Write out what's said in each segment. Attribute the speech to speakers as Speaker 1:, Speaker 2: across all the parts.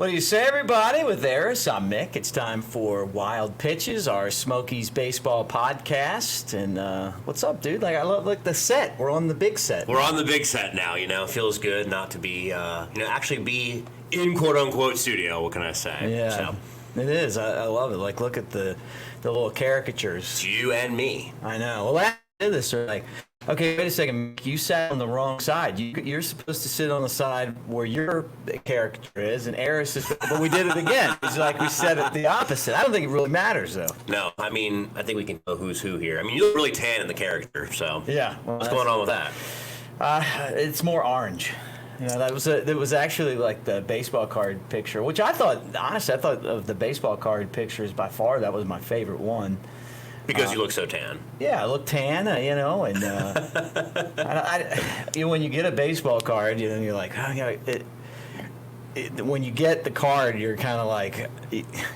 Speaker 1: What do you say, everybody? With Aris, I'm Mick. It's time for Wild Pitches, our Smokies baseball podcast. And what's up, dude? Like, I look the set. We're on the big set.
Speaker 2: We're on the big set now. You know, feels good not to be, actually be in quote unquote studio. What can I say?
Speaker 1: Yeah,
Speaker 2: so,
Speaker 1: it is. I love it. Like, look at the little caricatures.
Speaker 2: it's you and me.
Speaker 1: I know. Well, I did this. They're like, okay, wait a second. You sat on the wrong side. You're supposed to sit on the side where your caricature is, and Aris is. But we did it again. It's like we said it the opposite. I don't think it really matters, though.
Speaker 2: No, I mean, I think we can know who's who here. I mean, you look really tan in the character, so
Speaker 1: Yeah. Well,
Speaker 2: what's going on with that?
Speaker 1: It's more orange. You know, that was actually like the baseball card picture, which I thought of the baseball card pictures by far that was my favorite one.
Speaker 2: Because you look so tan.
Speaker 1: Yeah, I look tan, and when you get a baseball card, you're like, when you get the card, you're kind of like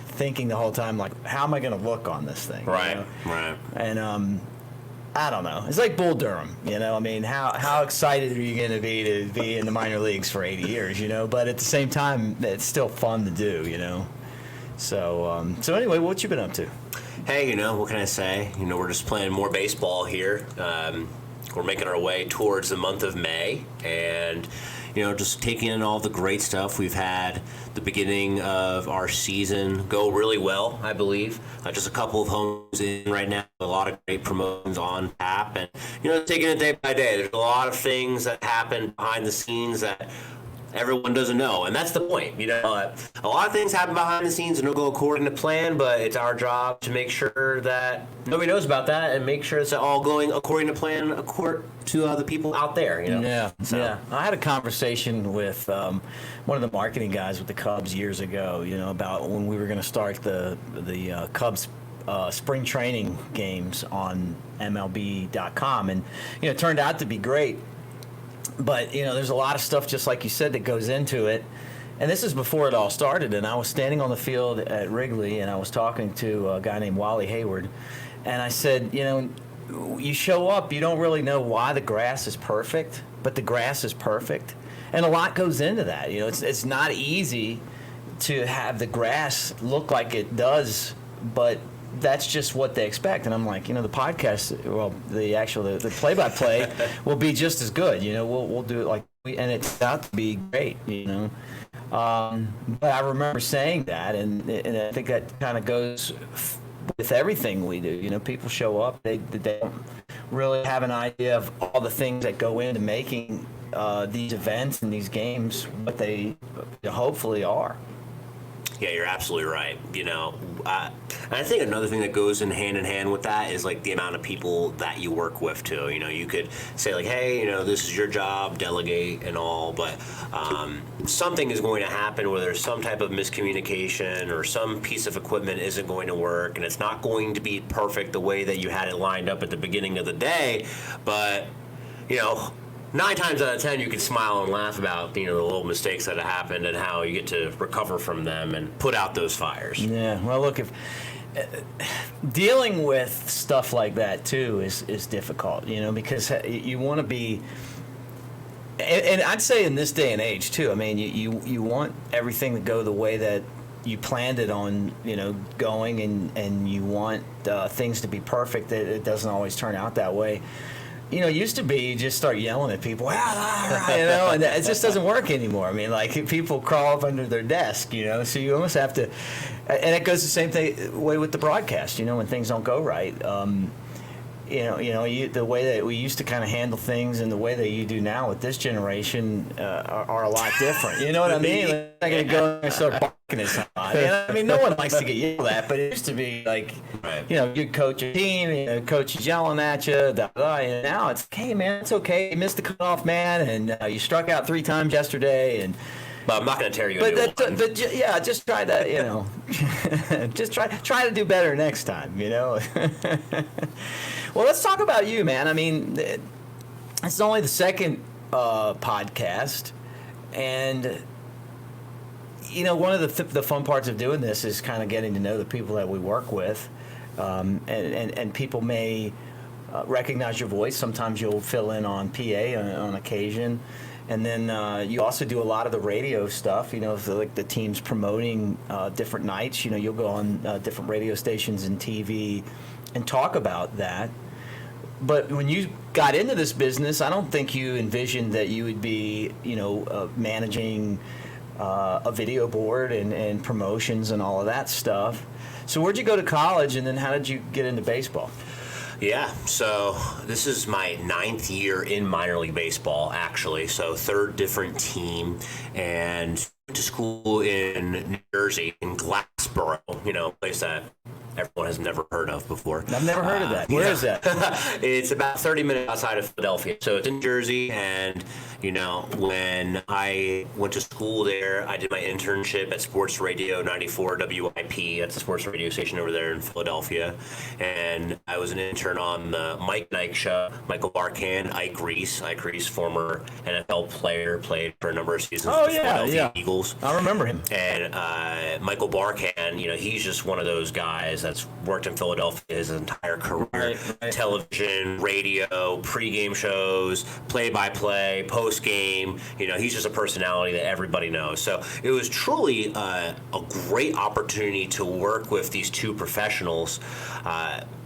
Speaker 1: thinking the whole time, like, how am I going to look on this thing?
Speaker 2: Right,
Speaker 1: you know?
Speaker 2: right.
Speaker 1: And I don't know. It's like Bull Durham, I mean, how excited are you going to be in the minor leagues for 80 years, But at the same time, it's still fun to do, So anyway, what you been up to?
Speaker 2: Hey, what can I say? We're just playing more baseball here. We're making our way towards the month of May, and just taking in all the great stuff. We've had the beginning of our season go really well, I believe. Just a couple of homes in right now, a lot of great promotions on tap, and taking it day by day. There's a lot of things that happen behind the scenes that everyone doesn't know, and that's the point. A lot of things happen behind the scenes and don't go according to plan, but it's our job to make sure that nobody knows about that and make sure it's all going according to plan, according to the people out there.
Speaker 1: Yeah.
Speaker 2: So.
Speaker 1: I had a conversation with one of the marketing guys with the Cubs years ago. About when we were going to start the Cubs spring training games on MLB.com, and it turned out to be great. But, there's a lot of stuff, just like you said, that goes into it. And this is before it all started. And I was standing on the field at Wrigley, and I was talking to a guy named Wally Hayward. And I said, you show up, you don't really know why the grass is perfect, but the grass is perfect. And a lot goes into that. It's not easy to have the grass look like it does, but that's just what they expect. And I'm like, the podcast, well, the play-by-play will be just as good. We'll do it and it's out to be great. But I remember saying that, and I think that kind of goes with everything we do. People show up, they don't really have an idea of all the things that go into making these events and these games what they hopefully are.
Speaker 2: Yeah, you're absolutely right. And I think another thing that goes in hand with that is like the amount of people that you work with too. You could say like, hey, this is your job, delegate and all, but something is going to happen where there's some type of miscommunication or some piece of equipment isn't going to work, and it's not going to be perfect the way that you had it lined up at the beginning of the day, but 9 times out of 10, you can smile and laugh about the little mistakes that have happened and how you get to recover from them and put out those fires.
Speaker 1: Yeah, well, look, if dealing with stuff like that too is difficult, because you want to be, and I'd say in this day and age too. I mean, you want everything to go the way that you planned it on, going, and you want things to be perfect. That it doesn't always turn out that way. It used to be you just start yelling at people, and it just doesn't work anymore. I mean, like, people crawl up under their desk, so you almost have to, and it goes the same way with the broadcast, when things don't go right. The way that we used to kind of handle things and the way that you do now with this generation are a lot different. You know what I mean? Like, I'm not going to go and start barking at somebody. I mean, no one likes to get yelled at, but it used to be like, you coach a team, coach is yelling at you, and now it's, hey, man, it's okay. You missed the cutoff, man, and you struck out 3 times yesterday, and
Speaker 2: but I'm not going to tear you a new one.
Speaker 1: But yeah, just try to, just try to do better next time, Well, let's talk about you, man. I mean, it's only the second podcast, and one of the fun parts of doing this is kind of getting to know the people that we work with, and people may recognize your voice. Sometimes you'll fill in on PA on occasion. And then you also do a lot of the radio stuff, so like the teams promoting different nights. You'll go on different radio stations and TV and talk about that. But when you got into this business, I don't think you envisioned that you would be, managing a video board and promotions and all of that stuff. So where'd you go to college, and then how did you get into baseball?
Speaker 2: Yeah, so this is my 9th year in minor league baseball, actually. So 3rd different team, and went to school in New Jersey, in Glassboro, a place that everyone has never heard of before.
Speaker 1: I've never heard of that. Where is that?
Speaker 2: It's about 30 minutes outside of Philadelphia. So it's in Jersey, and when I went to school there, I did my internship at Sports Radio 94 WIP. That's the sports radio station over there in Philadelphia. And I was an intern on the Mike Nike show. Michael Barkan, Ike Reese, former NFL player, played for a number of seasons with the Philadelphia Eagles.
Speaker 1: I remember him.
Speaker 2: And Michael Barkan, he's just one of those guys that's worked in Philadelphia his entire career. Right. Television, radio, pregame shows, play-by-play, post-game. He's just a personality that everybody knows. So it was truly a great opportunity to work with these two professionals.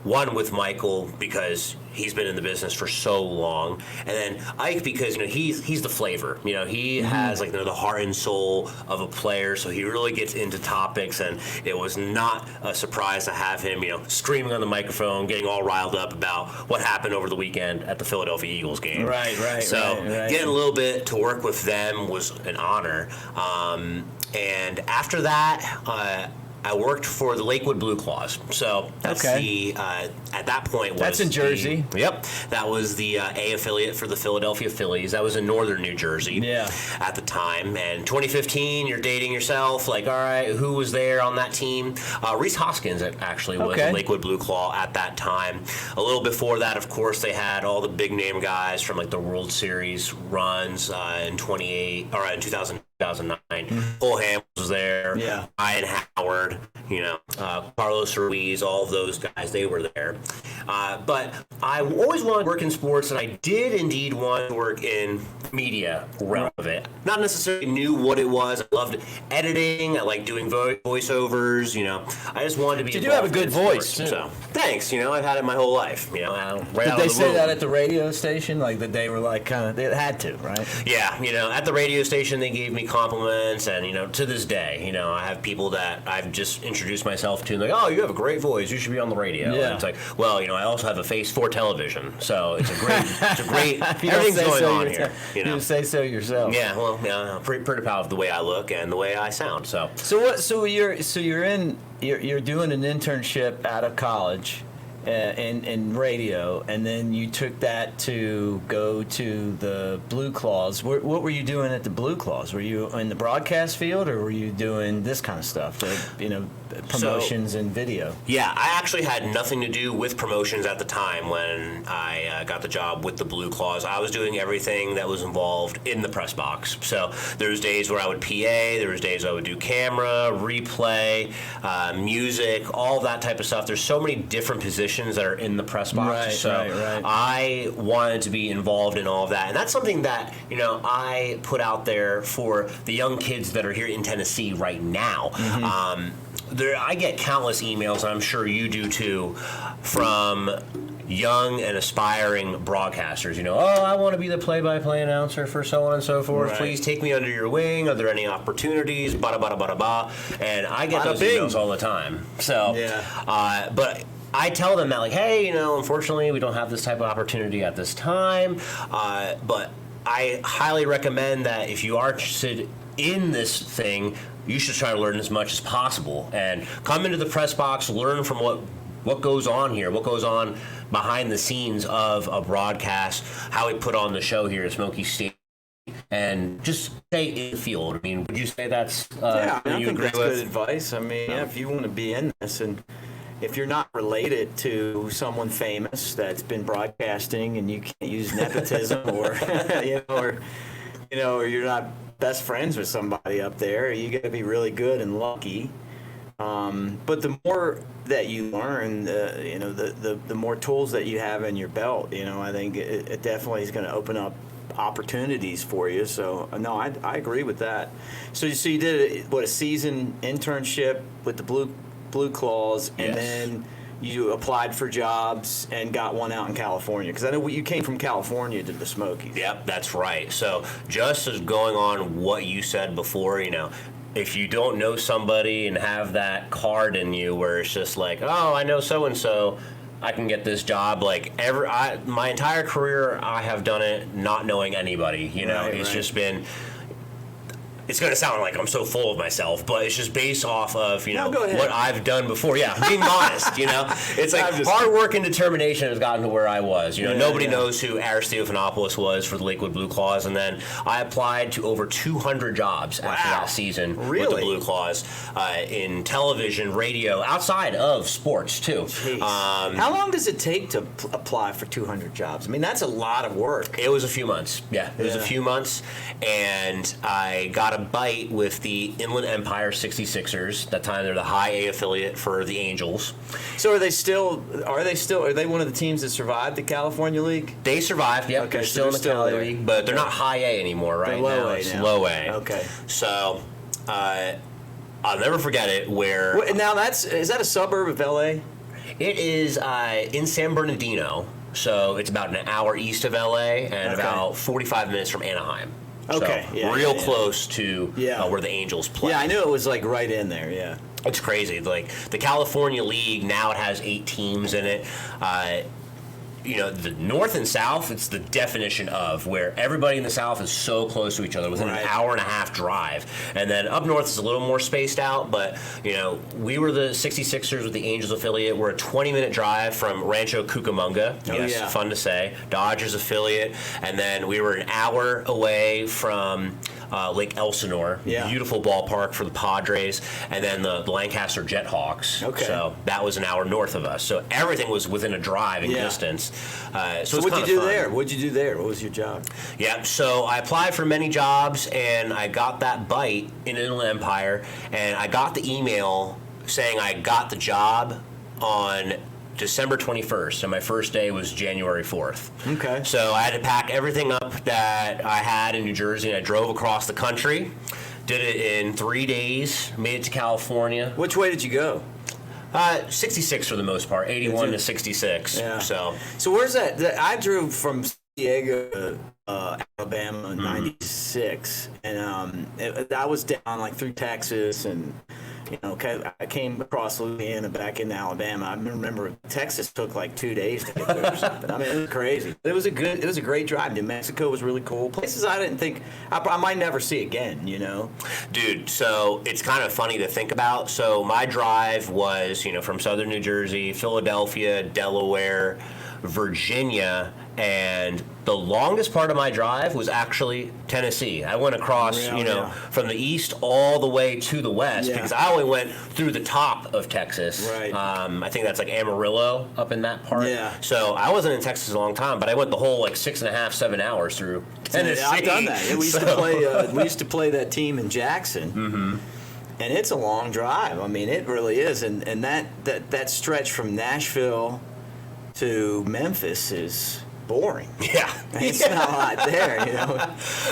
Speaker 2: One with Michael because he's been in the business for so long, and then Ike because he's the flavor. He has the heart and soul of a player, so he really gets into topics. And it was not a surprise to have him screaming on the microphone, getting all riled up about what happened over the weekend at the Philadelphia Eagles game.
Speaker 1: Right.
Speaker 2: So getting a little bit to work with them was an honor. And after that, I worked for the Lakewood Blue Claws. So that's at that point was
Speaker 1: that's in Jersey.
Speaker 2: Yep. That was the A affiliate for the Philadelphia Phillies. That was in northern New Jersey at the time. And 2015, you're dating yourself. All right, who was there on that team? Reese Hoskins actually was a Lakewood Blue Claw at that time. A little before that, of course, they had all the big name guys from the World Series runs in 2009. Cole Hamels was there. Yeah. Ian Howard, Carlos Ruiz, all of those guys, they were there. But I always wanted to work in sports, and I did indeed want to work in media realm of it. Not necessarily knew what it was. I loved editing. I liked doing voiceovers. I just wanted to be.
Speaker 1: You do have a good voice, too.
Speaker 2: So thanks. I've had it my whole life. Right
Speaker 1: did they say that at the radio station? That they were they had to, right?
Speaker 2: Yeah. At the radio station, they gave me compliments, and to this day, I have people that I've just introduced myself to, and oh, you have a great voice, you should be on the radio.
Speaker 1: Yeah.
Speaker 2: And it's well, I also have a face for television, so it's a great everything's going on here.
Speaker 1: You say so yourself.
Speaker 2: Yeah, well, I'm pretty proud of the way I look and the way I sound. So
Speaker 1: you're doing an internship out of college. In radio, and then you took that to go to the Blue Claws. What were you doing at the Blue Claws? Were you in the broadcast field, or were you doing this kind of stuff, promotions and video? Yeah,
Speaker 2: I actually had nothing to do with promotions at the time when I got the job with the Blue Claws. I was doing everything that was involved in the press box. So there's days where I would PA, there was days I would do camera, replay, music, all that type of stuff. There's so many different positions that are in the press box.
Speaker 1: Right.
Speaker 2: I wanted to be involved in all of that. And that's something that, I put out there for the young kids that are here in Tennessee right now. Mm-hmm. I get countless emails, and I'm sure you do too, from young and aspiring broadcasters. I want to be the play-by-play announcer for so on and so forth. Right. Please take me under your wing. Are there any opportunities? Bada, bada, bada, bada. And I get those emails all the time. So, but I tell them that, hey, unfortunately, we don't have this type of opportunity at this time. But I highly recommend that if you are interested in this thing, you should try to learn as much as possible and come into the press box, learn from what goes on here, what goes on behind the scenes of a broadcast, how we put on the show here at Smokies State. And just stay in the field. Would you say that's
Speaker 1: I think that's good advice. If you want to be in this, and if you're not related to someone famous that's been broadcasting, and you can't use nepotism, or or you're not best friends with somebody up there, you got to be really good and lucky. But the more that you learn, the more tools that you have in your belt, I think it definitely is going to open up opportunities for you. So no, I agree with that. So you did a season internship with the Blue Claws, and
Speaker 2: Yes.
Speaker 1: then you applied for jobs and got one out in California, because I know you came from California to the Smokies.
Speaker 2: Yep, that's right. So just as going on what you said before, if you don't know somebody and have that card in you where it's just like, oh, I know so and so, I can get this job. Like my entire career, I have done it not knowing anybody. It's just been. It's going to sound like I'm so full of myself, but it's just based off of, what I've done before. Yeah, being honest, It's like hard work and determination has gotten to where I was. Nobody knows who Aris was for the Lakewood Blue Claws, and then I applied to over 200 jobs after that season with the Blue Claws in television, radio, outside of sports, too.
Speaker 1: How long does it take to apply for 200 jobs? I mean, that's a lot of work.
Speaker 2: It was a few months. Yeah, it was a few months, and I got a bite with the Inland Empire 66ers. That time they're the high A affiliate for the Angels.
Speaker 1: So are they one of the teams that survived the California League?
Speaker 2: They survived, yep.
Speaker 1: Okay,
Speaker 2: They're
Speaker 1: so
Speaker 2: still in the Cali League, but they're not high A anymore right
Speaker 1: They're low
Speaker 2: now.
Speaker 1: A
Speaker 2: It's
Speaker 1: now.
Speaker 2: low A.
Speaker 1: Okay.
Speaker 2: So I'll never forget it where...
Speaker 1: Now is that a suburb of LA?
Speaker 2: It is in San Bernardino, so it's about an hour east of LA and about 45 minutes from Anaheim.
Speaker 1: Okay,
Speaker 2: so real close to where the Angels play.
Speaker 1: Yeah, I knew it was like right in there. Yeah,
Speaker 2: it's crazy. Like the California League now, it has 8 teams in it. The North and South, it's the definition of where everybody in the South is so close to each other within an hour and a half drive. And then up north is a little more spaced out, but, we were the 66ers with the Angels affiliate. We're a 20-minute drive from Rancho Cucamonga. Fun to say. Dodgers affiliate. And then we were an hour away from Lake Elsinore. Beautiful ballpark for the Padres. And then the Lancaster Jethawks.
Speaker 1: Okay.
Speaker 2: So that was an hour north of us. So everything was within a drive in distance.
Speaker 1: So what'd you do there? What'd you do there? What was your job?
Speaker 2: Yeah, so I applied for many jobs, and I got that bite in Inland Empire, and I got the email saying I got the job on December 21st, and my first day was January 4th.
Speaker 1: Okay.
Speaker 2: So I had to pack everything up that I had in New Jersey, and I drove across the country, did it in 3 days, made it to California.
Speaker 1: Which way did you go?
Speaker 2: 66 for the most part, 81 to 66.
Speaker 1: Yeah.
Speaker 2: So
Speaker 1: where's that? I drove from San Diego to Alabama in '96, and I was down like through Texas, and I came across Louisiana back into Alabama. I remember Texas took like 2 days to get there or something. I mean, it was crazy. It was a great drive. New Mexico was really cool. Places I didn't think I might never see again.
Speaker 2: Dude, so it's kind of funny to think about. So my drive was, from southern New Jersey, Philadelphia, Delaware, Virginia, and the longest part of my drive was actually Tennessee. I went across, from the east all the way to the west because I only went through the top of Texas.
Speaker 1: Right.
Speaker 2: I think that's like Amarillo up in that part.
Speaker 1: Yeah.
Speaker 2: So I wasn't in Texas a long time, but I went the whole 6.5, 7 hours through Tennessee.
Speaker 1: I've done that. We used to play that team in Jackson. Mm-hmm. And it's a long drive. I mean, it really is. And that stretch from Nashville to Memphis is boring.
Speaker 2: Yeah.
Speaker 1: It's not a lot there,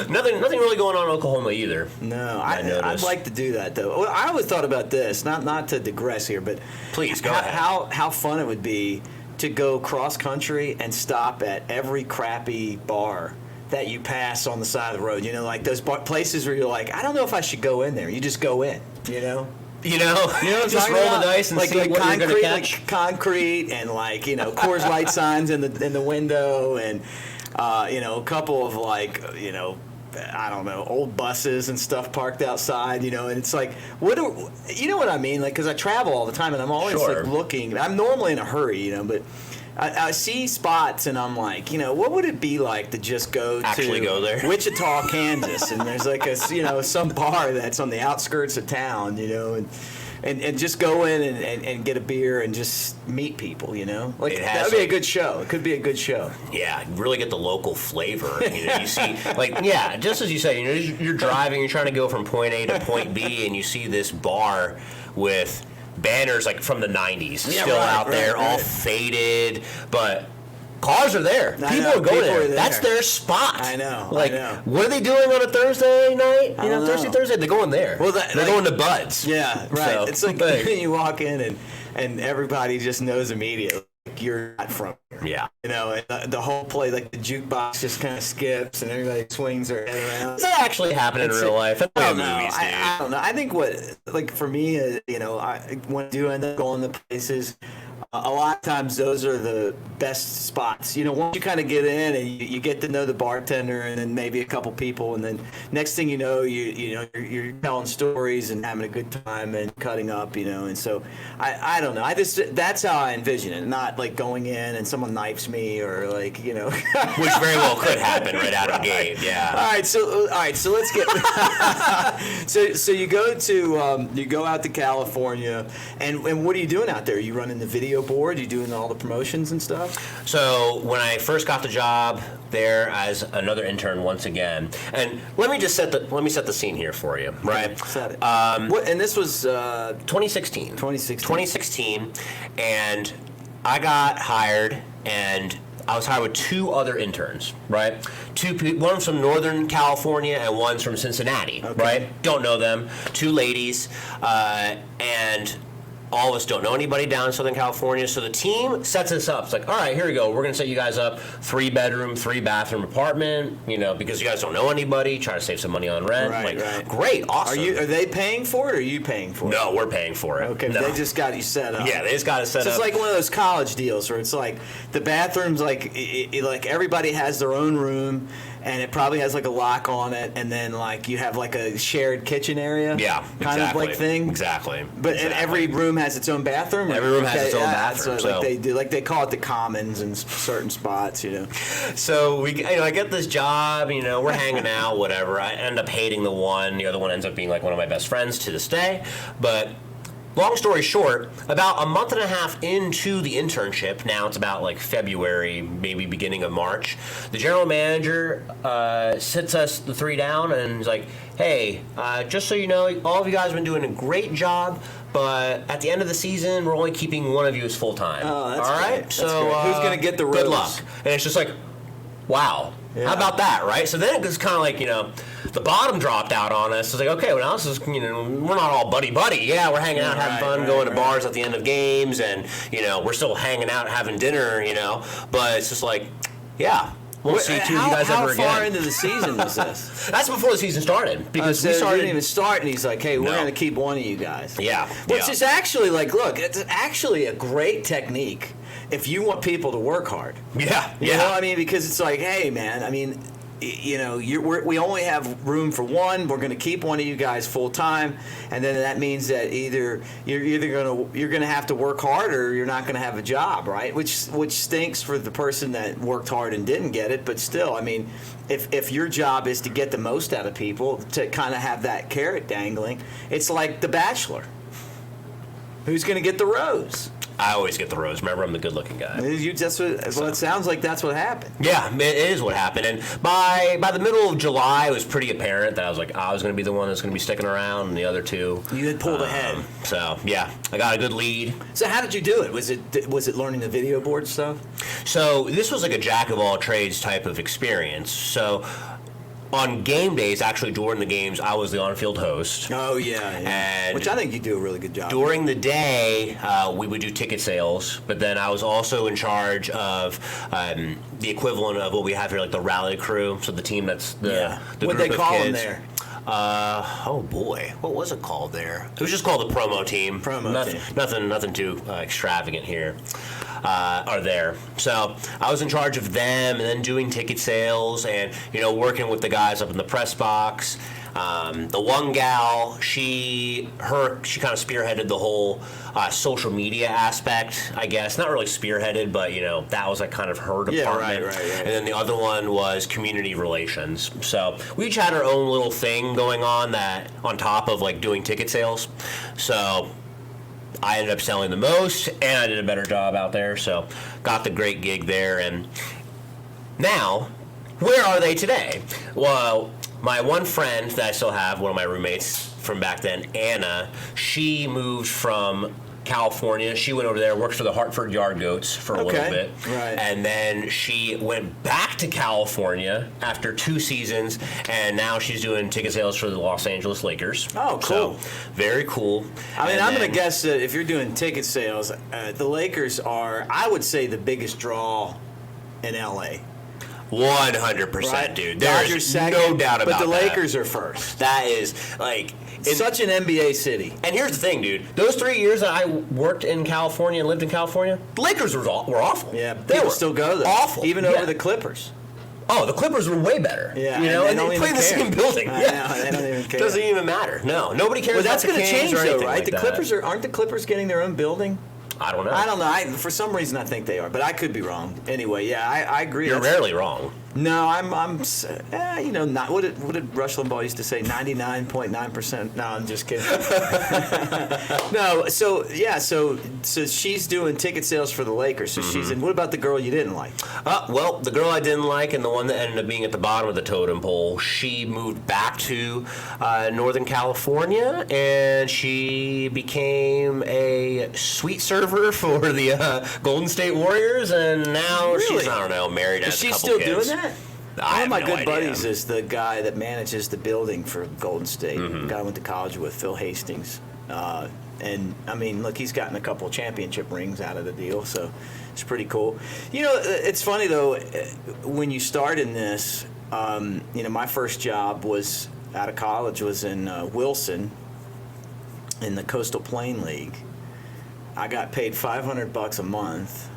Speaker 2: Nothing really going on in Oklahoma either.
Speaker 1: No, I'd like to do that though. Well, I always thought about this, not to digress here, but
Speaker 2: please go ahead.
Speaker 1: How fun it would be to go cross country and stop at every crappy bar that you pass on the side of the road. Like those places where you're like, I don't know if I should go in there. You just go in.
Speaker 2: Just roll the dice and see what you're going to catch.
Speaker 1: Like concrete and Coors Light signs in the window, and a couple of I don't know, old buses and stuff parked outside, and it's like, what I mean? Because I travel all the time, and I'm always looking. I'm normally in a hurry, but I see spots, and I'm like, what would it be like to just go
Speaker 2: there?
Speaker 1: Wichita, Kansas, and there's some bar that's on the outskirts of town, and just go in and get a beer and just meet people, that would be a good show. It could be a good show.
Speaker 2: Yeah, really get the local flavor. You see, just as you say, you're driving, you're trying to go from point A to point B, and you see this bar with banners from the 90s still out there, all faded, but Cars are there. People are going there. That's their spot.
Speaker 1: I know.
Speaker 2: Like,
Speaker 1: I know.
Speaker 2: what are they doing on a Thursday night? You know, Thursday. They're going there.
Speaker 1: Well,
Speaker 2: they're going to Bud's.
Speaker 1: Yeah, right.
Speaker 2: So,
Speaker 1: it's like you walk in and everybody just knows immediately you're not from here.
Speaker 2: Yeah.
Speaker 1: You know, and the whole play, like the jukebox just kind of skips and everybody swings their head around.
Speaker 2: Does that actually happen in real life?
Speaker 1: I don't know. Movies, I don't know. I think like for me, you know, when I do end up going to places, a lot of times those are the best spots. You know, once you kind of get in and you get to know the bartender and then maybe a couple people, and then next thing you know, you're telling stories and having a good time and cutting up, you know. And so I don't know. That's how I envision it. Not like going in and someone knifes me or like, you know,
Speaker 2: which very well could happen right out of the gate. Yeah.
Speaker 1: All right. So let's get. so you go out to California, and what are you doing out there? Are you running the video board? You doing all the promotions and stuff?
Speaker 2: So when I first got the job there as another intern once again, and let me set the scene here for you, right?
Speaker 1: Set it. And this was
Speaker 2: 2016.
Speaker 1: 2016,
Speaker 2: and I got hired, and I was hired with two other interns, right? One's from Northern California and one's from Cincinnati, right? Don't know them. Two ladies, and all of us don't know anybody down in Southern California, so the team sets us up. It's like, all right, here we go. We're going to set you guys up 3-bedroom, 3-bathroom apartment, you know, because you guys don't know anybody, try to save some money on rent.
Speaker 1: Right.
Speaker 2: Great, awesome.
Speaker 1: Are they paying for it, or are you paying for it?
Speaker 2: No, we're paying for it.
Speaker 1: Okay,
Speaker 2: no.
Speaker 1: They just got you set up.
Speaker 2: Yeah, they just got us set up.
Speaker 1: It's like one of those college deals where it's like the bathrooms, like like everybody has their own room, and it probably has like a lock on it, and then like you have like a shared kitchen area.
Speaker 2: Yeah,
Speaker 1: kind of like thing.
Speaker 2: Exactly.
Speaker 1: But and every room has its own bathroom.
Speaker 2: Every room has its own bathroom.
Speaker 1: So like they call it the commons in certain spots, you know.
Speaker 2: So I get this job, you know, we're hanging out, whatever. I end up hating the one. The other one ends up being like one of my best friends to this day. But long story short, about a month and a half into the internship, now it's about like February, maybe beginning of March, the general manager sits us the three down and he's like, hey, just so you know, all of you guys have been doing a great job, but at the end of the season, we're only keeping one of you as full-time.
Speaker 1: Oh, that's
Speaker 2: all right?
Speaker 1: Great.
Speaker 2: So
Speaker 1: who's going to get the rose?
Speaker 2: Good luck. And it's just like, wow. Yeah. How about that, right? So then it was kind of like, you know, the bottom dropped out on us. It's like, okay, well, now this is, you know, we're not all buddy-buddy. Yeah, we're hanging out, having fun, going to bars at the end of games, and, you know, we're still hanging out, having dinner, you know. But it's just like, yeah, we'll see two of you guys ever again.
Speaker 1: How far into the season was this?
Speaker 2: That's before the season started. Because
Speaker 1: we didn't even start, and he's like, hey, we're going to keep one of you guys.
Speaker 2: Yeah.
Speaker 1: Which is actually, like, look, it's actually a great technique if you want people to work hard.
Speaker 2: Yeah.
Speaker 1: You know what I mean? Because it's like, hey, man, I mean, you know, we only have room for one. We're going to keep one of you guys full time, and then that means that you're going to have to work harder, or you're not going to have a job, right? Which stinks for the person that worked hard and didn't get it. But still, I mean, if your job is to get the most out of people, to kind of have that carrot dangling, it's like The Bachelor. Who's going to get the rose?
Speaker 2: I always get the rose. Remember, I'm the good-looking guy.
Speaker 1: Well, it sounds like that's what happened.
Speaker 2: Yeah, it is what happened. And by the middle of July, it was pretty apparent that I was going to be the one that's going to be sticking around, and the other two.
Speaker 1: You had pulled ahead.
Speaker 2: So yeah, I got a good lead.
Speaker 1: So how did you do it? Was it learning the video board stuff?
Speaker 2: So this was like a jack of all trades type of experience. So on game days, actually during the games, I was the on-field host.
Speaker 1: Oh, yeah.
Speaker 2: And
Speaker 1: which I think you do a really good job.
Speaker 2: During the day, we would do ticket sales, but then I was also in charge of the equivalent of what we have here, like the rally crew. So the team that's the
Speaker 1: what they call them there?
Speaker 2: Oh boy, what was it called there? It was just called the promo team. Nothing too extravagant here. Are there. So I was in charge of them, and then doing ticket sales, and working with the guys up in the press box. The one gal, she kind of spearheaded the whole social media aspect, I guess. Not really spearheaded, but that was like kind of her department.
Speaker 1: Right.
Speaker 2: And then the other one was community relations. So we each had our own little thing going on that on top of like doing ticket sales. So I ended up selling the most, and I did a better job out there, so got the great gig there. And now, where are they today? Well, my one friend that I still have, one of my roommates from back then, Anna, she moved from California. She went over there, worked for the Hartford Yard Goats for a little bit.
Speaker 1: Right.
Speaker 2: And then she went back to California after 2 seasons, and now she's doing ticket sales for the Los Angeles Lakers.
Speaker 1: Oh, cool.
Speaker 2: So, very cool.
Speaker 1: I mean,
Speaker 2: And
Speaker 1: I'm going
Speaker 2: then-
Speaker 1: to guess that if you're doing ticket sales, the Lakers are, I would say, the biggest draw in LA.
Speaker 2: 100%,
Speaker 1: Right?
Speaker 2: dude.
Speaker 1: Dodgers
Speaker 2: There's
Speaker 1: second,
Speaker 2: no doubt about
Speaker 1: But the
Speaker 2: that.
Speaker 1: Lakers are first.
Speaker 2: That is, like...
Speaker 1: Such an NBA city.
Speaker 2: And here's the thing, dude. Those 3 years that I worked in California and lived in California, the Lakers were awful.
Speaker 1: Yeah,
Speaker 2: they
Speaker 1: people
Speaker 2: were
Speaker 1: still go there.
Speaker 2: awful.
Speaker 1: Even
Speaker 2: Yeah.
Speaker 1: over the Clippers.
Speaker 2: Oh, the Clippers were way better.
Speaker 1: Yeah,
Speaker 2: you know,
Speaker 1: and
Speaker 2: and
Speaker 1: they don't
Speaker 2: they play in the
Speaker 1: even
Speaker 2: same
Speaker 1: care.
Speaker 2: building.
Speaker 1: I
Speaker 2: Yeah,
Speaker 1: know, they don't even care.
Speaker 2: Doesn't even matter. No, nobody cares.
Speaker 1: Well, that's
Speaker 2: going to
Speaker 1: change, though, right?
Speaker 2: Like
Speaker 1: The
Speaker 2: that.
Speaker 1: Clippers aren't the Clippers getting their own building?
Speaker 2: I don't know.
Speaker 1: I don't know. For some reason, I think they are, but I could be wrong. Anyway, yeah, I agree.
Speaker 2: You're
Speaker 1: That's-
Speaker 2: rarely wrong.
Speaker 1: No, not what did Rush Limbaugh used to say? 99.9%. No, I'm just kidding. No, so she's doing ticket sales for the Lakers. So she's in. What about the girl you didn't like?
Speaker 2: Well, the girl I didn't like and the one that ended up being at the bottom of the totem pole, she moved back to Northern California, and she became a sweet server for the Golden State Warriors, and now
Speaker 1: Really?
Speaker 2: she's, I don't know, married, has
Speaker 1: Is
Speaker 2: a
Speaker 1: she
Speaker 2: couple
Speaker 1: still
Speaker 2: kids.
Speaker 1: doing that?
Speaker 2: I
Speaker 1: One
Speaker 2: have
Speaker 1: of my
Speaker 2: no
Speaker 1: good
Speaker 2: idea.
Speaker 1: buddies is the guy that manages the building for Golden State. The guy I went to college with, Phil Hastings. And, I mean, look, he's gotten a couple championship rings out of the deal, so it's pretty cool. You know, it's funny, though, when you start in this, you know, my first job was out of college was in Wilson in the Coastal Plain League. I got paid $500 a month.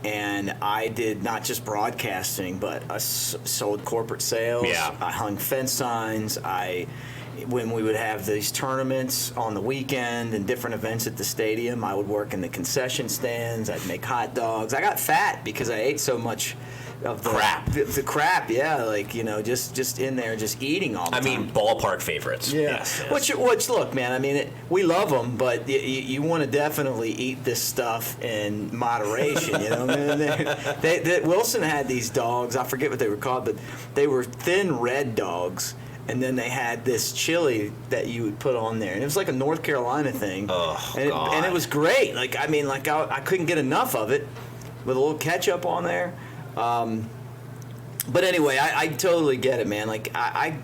Speaker 1: And I did not just broadcasting, but I sold corporate sales.
Speaker 2: Yeah.
Speaker 1: I hung fence signs. When we would have these tournaments on the weekend and different events at the stadium, I would work in the concession stands. I'd make hot dogs. I got fat because I ate so much of the
Speaker 2: Crap.
Speaker 1: The crap, yeah, like, you know, just in there, just eating all the
Speaker 2: I
Speaker 1: time.
Speaker 2: mean, ballpark favorites.
Speaker 1: Yeah.
Speaker 2: Yes, yes.
Speaker 1: Which look, man, I mean, we love them, but you want to definitely eat this stuff in moderation, you know? Wilson had these dogs, I forget what they were called, but they were thin red dogs, and then they had this chili that you would put on there. And it was like a North Carolina thing.
Speaker 2: Oh,
Speaker 1: and
Speaker 2: God.
Speaker 1: and it was great. Like, I mean, like, I couldn't get enough of it with a little ketchup on there. But anyway, I totally get it, man. Like, I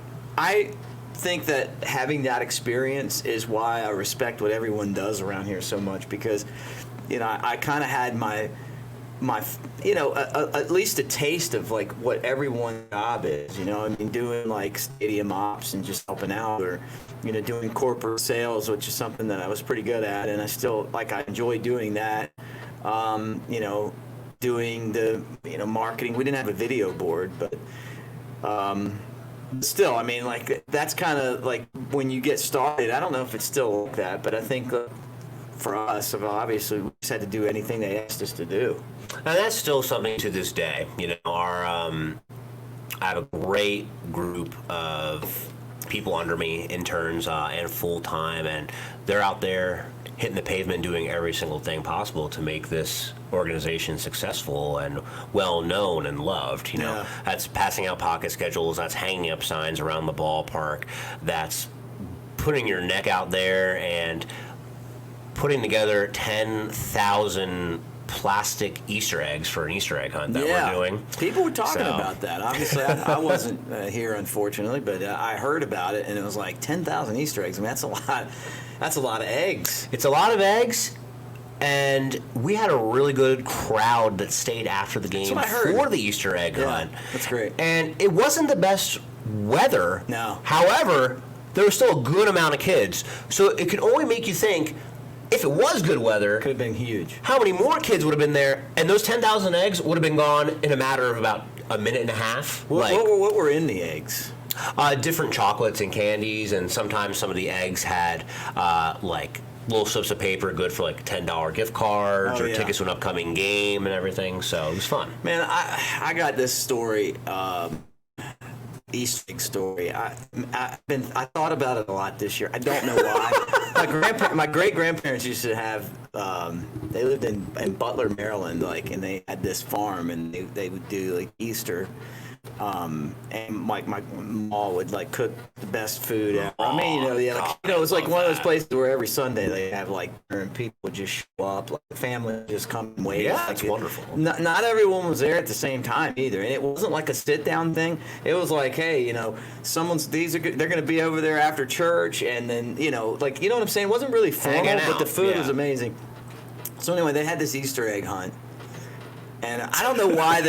Speaker 1: think that having that experience is why I respect what everyone does around here so much, because, you know, I kind of had my you know, at least a taste of like what everyone's job is, you know. I mean, doing like stadium ops and just helping out, or, you know, doing corporate sales, which is something that I was pretty good at, and I enjoy doing that. You know, doing the, you know, marketing. We didn't have a video board, but still, I mean, like, that's kind of like when you get started. I don't know if it's still like that, but I think for us, obviously, we just had to do anything they asked us to do.
Speaker 2: And that's still something to this day. You know, I have a great group of people under me, interns and full-time, and they're out there hitting the pavement doing every single thing possible to make this organization successful and well-known and loved. You know,
Speaker 1: Yeah.
Speaker 2: That's passing out pocket schedules, that's hanging up signs around the ballpark, that's putting your neck out there and putting together 10,000 plastic Easter eggs for an Easter egg hunt that we're doing.
Speaker 1: People were talking
Speaker 2: So-
Speaker 1: about that. Obviously, I wasn't here, unfortunately, but I heard about it, and it was like 10,000 Easter eggs. I mean, that's a lot. That's a lot of eggs.
Speaker 2: It's a lot of eggs, and we had a really good crowd that stayed after the game
Speaker 1: what I heard.
Speaker 2: for the Easter egg
Speaker 1: Yeah,
Speaker 2: hunt.
Speaker 1: that's great.
Speaker 2: And it wasn't the best weather.
Speaker 1: No.
Speaker 2: However, there was still a good amount of kids. So it could only make you think, if it was good weather,
Speaker 1: Could have been huge.
Speaker 2: how many more kids would have been there? And those 10,000 eggs would have been gone in a matter of about a minute and a half.
Speaker 1: What were in the eggs?
Speaker 2: Different chocolates and candies, and sometimes some of the eggs had like little slips of paper good for like $10 gift cards
Speaker 1: Oh,
Speaker 2: or
Speaker 1: yeah.
Speaker 2: tickets to an upcoming game and everything. So it was fun.
Speaker 1: Man, I got this story, Easter egg story. I thought about it a lot this year. I don't know why. My great grandparents used to have. They lived in Butler, Maryland, like, and they had this farm, and they would do like Easter and my mom would like cook the best food ever. I mean, it's like one of those places where every Sunday they have like and people would just show up, like the family would just come and wait.
Speaker 2: Yeah,
Speaker 1: like
Speaker 2: it's wonderful.
Speaker 1: Not everyone was there at the same time either, and it wasn't like a sit down thing. It was like, hey, they're going to be over there after church, and then like what I'm saying. It wasn't really formal, but the food was amazing. So anyway, they had this Easter egg hunt. And I don't know why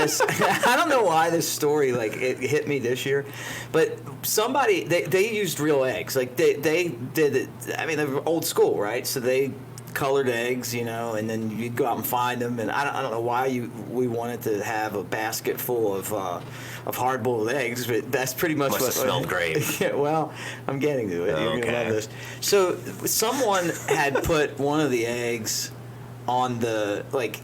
Speaker 1: this story like it hit me this year, but somebody they used real eggs, like they did it. I mean, they were old school, right? So they colored eggs, and then you'd go out and find them. And I don't know why we wanted to have a basket full of hard-boiled eggs, but that's pretty much
Speaker 2: Must have smelled great.
Speaker 1: Yeah, well, I'm getting to it. You're gonna love this. So someone had put one of the eggs on the like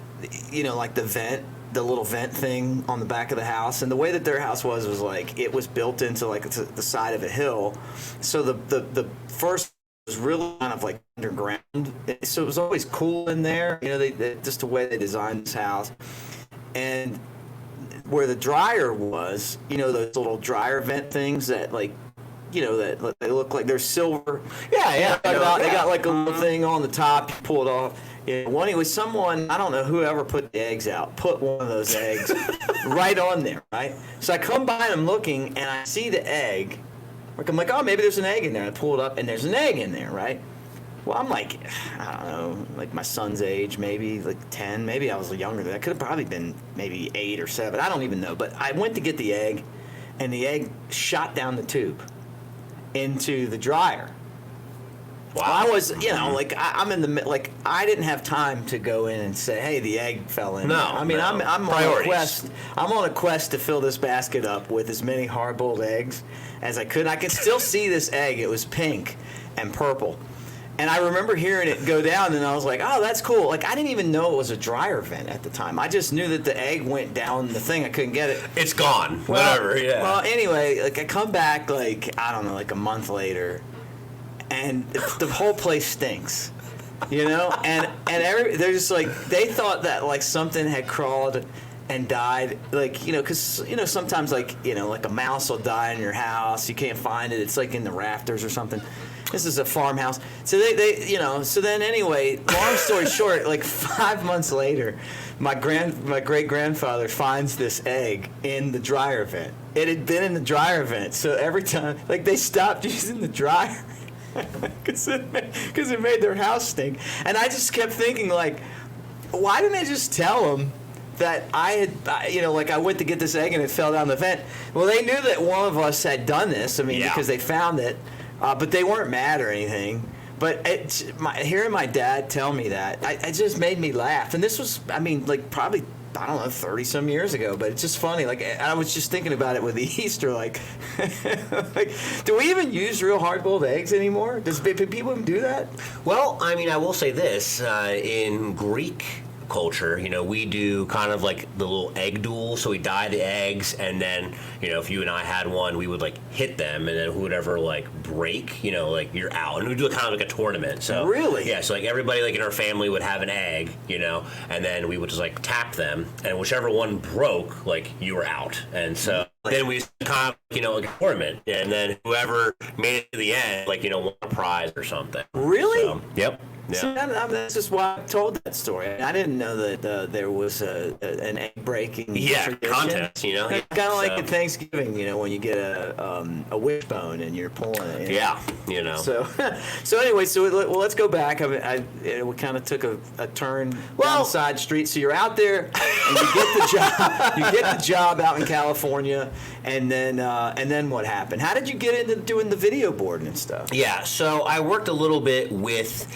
Speaker 1: the vent, the little vent thing on the back of the house. And the way that their house was like it was built into like the side of a hill. So the first was really kind of like underground. So it was always cool in there. They just the way they designed this house. And where the dryer was, those little dryer vent things that like that they look like they're silver.
Speaker 2: Yeah.
Speaker 1: They got like a little thing on the top. You pull it off. It was someone, I don't know, whoever put the eggs out, put one of those eggs right on there, right? So I come by and I'm looking, and I see the egg. I'm like, oh, maybe there's an egg in there. I pull it up, and there's an egg in there, right? Well, I'm like, I don't know, like my son's age, maybe like 10. Maybe I was younger than that. Could have probably been maybe 8 or 7. I don't even know. But I went to get the egg, and the egg shot down the tube into the dryer.
Speaker 2: Wow.
Speaker 1: I was, like I'm in the like I didn't have time to go in and say, "Hey, the egg fell in."
Speaker 2: No,
Speaker 1: I mean, I'm on a quest. I'm on a quest to fill this basket up with as many hard-boiled eggs as I could. I could still see this egg. It was pink and purple, and I remember hearing it go down, and I was like, "Oh, that's cool." Like I didn't even know it was a dryer vent at the time. I just knew that the egg went down the thing. I couldn't get it.
Speaker 2: It's gone. Whatever. Yeah.
Speaker 1: Well, anyway, like I come back like I don't know, like a month later. And the whole place stinks, and they're just like they thought that like something had crawled and died, like because sometimes like like a mouse will die in your house, you can't find it, it's like in the rafters or something. This is a farmhouse, so they so then anyway, long story short, like 5 months later, my great grandfather finds this egg in the dryer vent. It had been in the dryer vent, so every time like they stopped using the dryer. Because it made their house stink. And I just kept thinking, like, why didn't I just tell them that I went to get this egg and it fell down the vent? Well, they knew that one of us had done this, because they found it, but they weren't mad or anything. But hearing my dad tell me that, it just made me laugh. And this was, probably, I don't know, 30-some years ago, but it's just funny. Like, I was just thinking about it with the Easter, like, do we even use real hard-boiled eggs anymore? Do people even do that?
Speaker 2: Well, I will say this. In Greek culture, we do kind of like the little egg duel. So we dye the eggs, and then, if you and I had one, we would like hit them, and then whoever like break, like you're out. And we do it kind of like a tournament. So
Speaker 1: really?
Speaker 2: Yeah. So like everybody like in our family would have an egg, and then we would just like tap them, and whichever one broke, like you were out. And so then we kind of, like a tournament, and then whoever made it to the end, like, won a prize or something.
Speaker 1: Really?
Speaker 2: So, yep. Yeah.
Speaker 1: See, that's just why I told that story. I didn't know that there was an egg breaking tradition.
Speaker 2: Contest,
Speaker 1: Kind of like at Thanksgiving, when you get a wishbone and you're pulling it.
Speaker 2: Yeah,
Speaker 1: So anyway, let's go back. We kind of took a turn down the side street. So you're out there and you get the job. You get the job out in California, and then what happened? How did you get into doing the video board and stuff?
Speaker 2: Yeah, so I worked a little bit with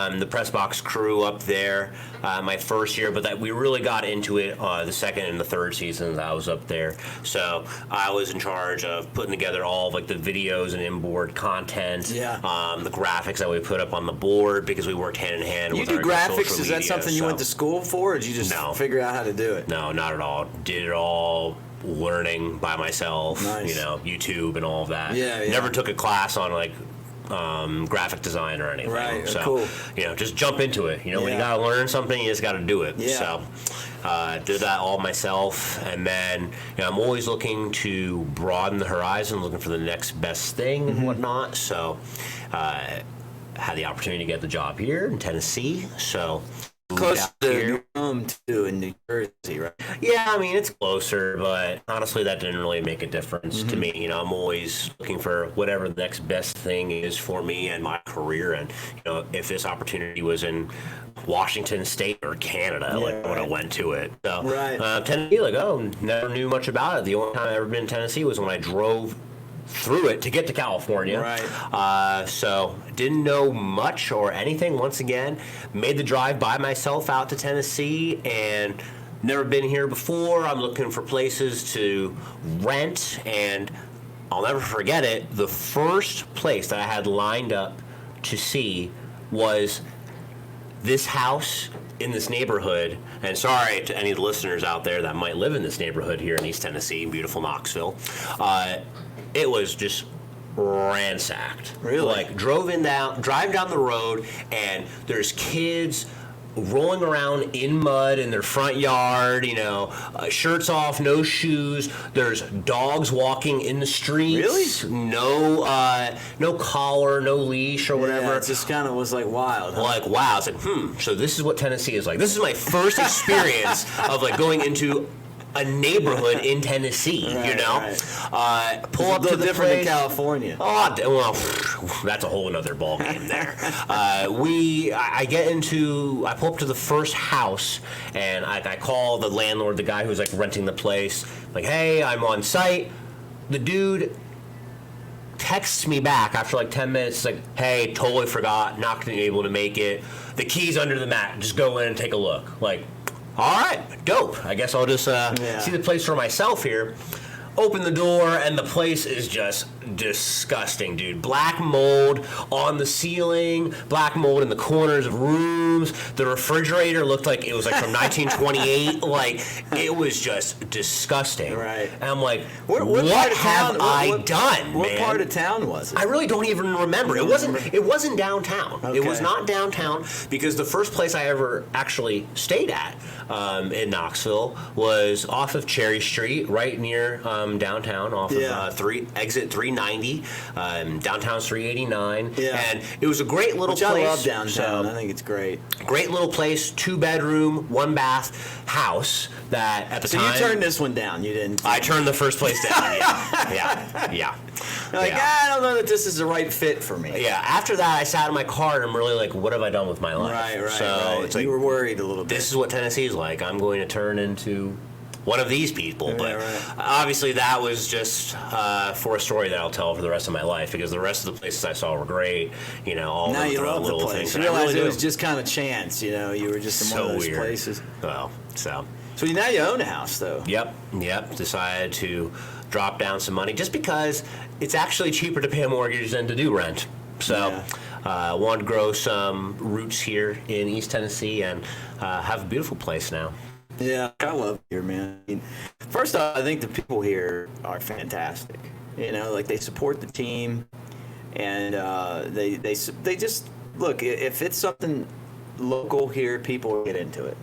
Speaker 2: the press box crew up there my first year, but that we really got into it the second and the third seasons I was up there. So I was in charge of putting together all of like the videos and inboard content, the graphics that we put up on the board, because we worked hand in hand with our
Speaker 1: social media. You do graphics? Is that something you went to school for, or did you just figure out how to do it?
Speaker 2: No, not at all. Did it all learning by myself.
Speaker 1: Nice.
Speaker 2: YouTube and all of that.
Speaker 1: Yeah.
Speaker 2: Never took a class on like graphic design or anything.
Speaker 1: Right.
Speaker 2: So,
Speaker 1: cool.
Speaker 2: just jump into it. When you got to learn something, you just got to do it.
Speaker 1: Yeah.
Speaker 2: So, Did that all myself, and then I'm always looking to broaden the horizon, looking for the next best thing and whatnot. So, had the opportunity to get the job here in Tennessee. So.
Speaker 1: Close to your home too in New Jersey, right?
Speaker 2: Yeah, I mean it's closer, but honestly, that didn't really make a difference to me. I'm always looking for whatever the next best thing is for me and my career. And if this opportunity was in Washington State or Canada, I would have went to it. So Tennessee, never knew much about it. The only time I ever been in Tennessee was when I drove through it to get to California. So didn't know much or anything. Once again, made the drive by myself out to Tennessee and never been here before. I'm looking for places to rent, and I'll never forget it. The first place that I had lined up to see was this house in this neighborhood. And sorry to any of the listeners out there that might live in this neighborhood here in East Tennessee, beautiful Knoxville. It was just ransacked.
Speaker 1: Really?
Speaker 2: Drive down the road, and there's kids rolling around in mud in their front yard, shirts off, no shoes. There's dogs walking in the streets.
Speaker 1: Really?
Speaker 2: No collar, no leash or whatever.
Speaker 1: Yeah, it just kind of was wild. Huh?
Speaker 2: Wow. It's so this is what Tennessee is like. This is my first experience of going into a neighborhood in Tennessee, pull up to the
Speaker 1: different
Speaker 2: place.
Speaker 1: in California.
Speaker 2: Oh, well, that's a whole other ball game there. I pull up to the first house, and I call the landlord, the guy who's renting the place, hey, I'm on site. The dude texts me back after 10 minutes, hey, totally forgot, not going to be able to make it. The key's under the mat. Just go in and take a look. All right, dope. I guess I'll just see the place for myself here. Open the door, and the place is just disgusting, dude. Black mold on the ceiling, black mold in the corners of rooms. The refrigerator looked like it was from 1928. It was just disgusting.
Speaker 1: Right.
Speaker 2: And I'm what have I done,
Speaker 1: What
Speaker 2: man?
Speaker 1: part of town was it?
Speaker 2: I really don't even remember. It wasn't downtown.
Speaker 1: Okay.
Speaker 2: It was not downtown, because the first place I ever actually stayed at in Knoxville was off of Cherry Street, right near downtown, off of exit 390. Downtown's 389.
Speaker 1: Yeah.
Speaker 2: And it was a great little place.
Speaker 1: I love downtown. I think it's great.
Speaker 2: Great little place, 2-bedroom, 1-bath house that at the time.
Speaker 1: So you turned this one down. You didn't.
Speaker 2: I turned the first place down. Yeah.
Speaker 1: I don't know that this is the right fit for me.
Speaker 2: Yeah. After that, I sat in my car and I'm really what have I done with my life?
Speaker 1: Right.
Speaker 2: So it's
Speaker 1: you were worried a little bit.
Speaker 2: This is what Tennessee's like. I'm going to turn into one of these people. But
Speaker 1: right.
Speaker 2: obviously that was just for a story that I'll tell for the rest of my life, because the rest of the places I saw were great. All
Speaker 1: now
Speaker 2: the
Speaker 1: you love the
Speaker 2: little
Speaker 1: place.
Speaker 2: things.
Speaker 1: You realize it was just kind of chance. You were just in one of those
Speaker 2: weird.
Speaker 1: places.
Speaker 2: Well, so
Speaker 1: now you own a house, though.
Speaker 2: Yep. Decided to drop down some money just because it's actually cheaper to pay a mortgage than to do rent. So wanted to grow some roots here in East Tennessee and have a beautiful place now.
Speaker 1: Yeah, I love here, man. First off, I think the people here are fantastic. They support the team, and they just look. If it's something local here, people get into it.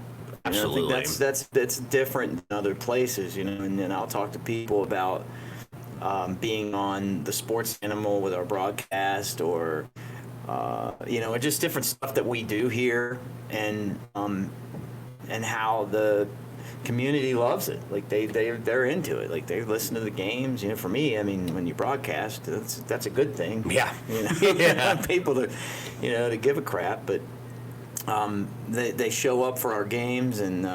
Speaker 2: Absolutely.
Speaker 1: I think that's different than other places, And then I'll talk to people about being on the Sports Animal with our broadcast, or just different stuff that we do here, and how the community loves it. They're into it. They listen to the games. For me, when you broadcast, that's a good thing.
Speaker 2: Yeah.
Speaker 1: People to give a crap, but they show up for our games, and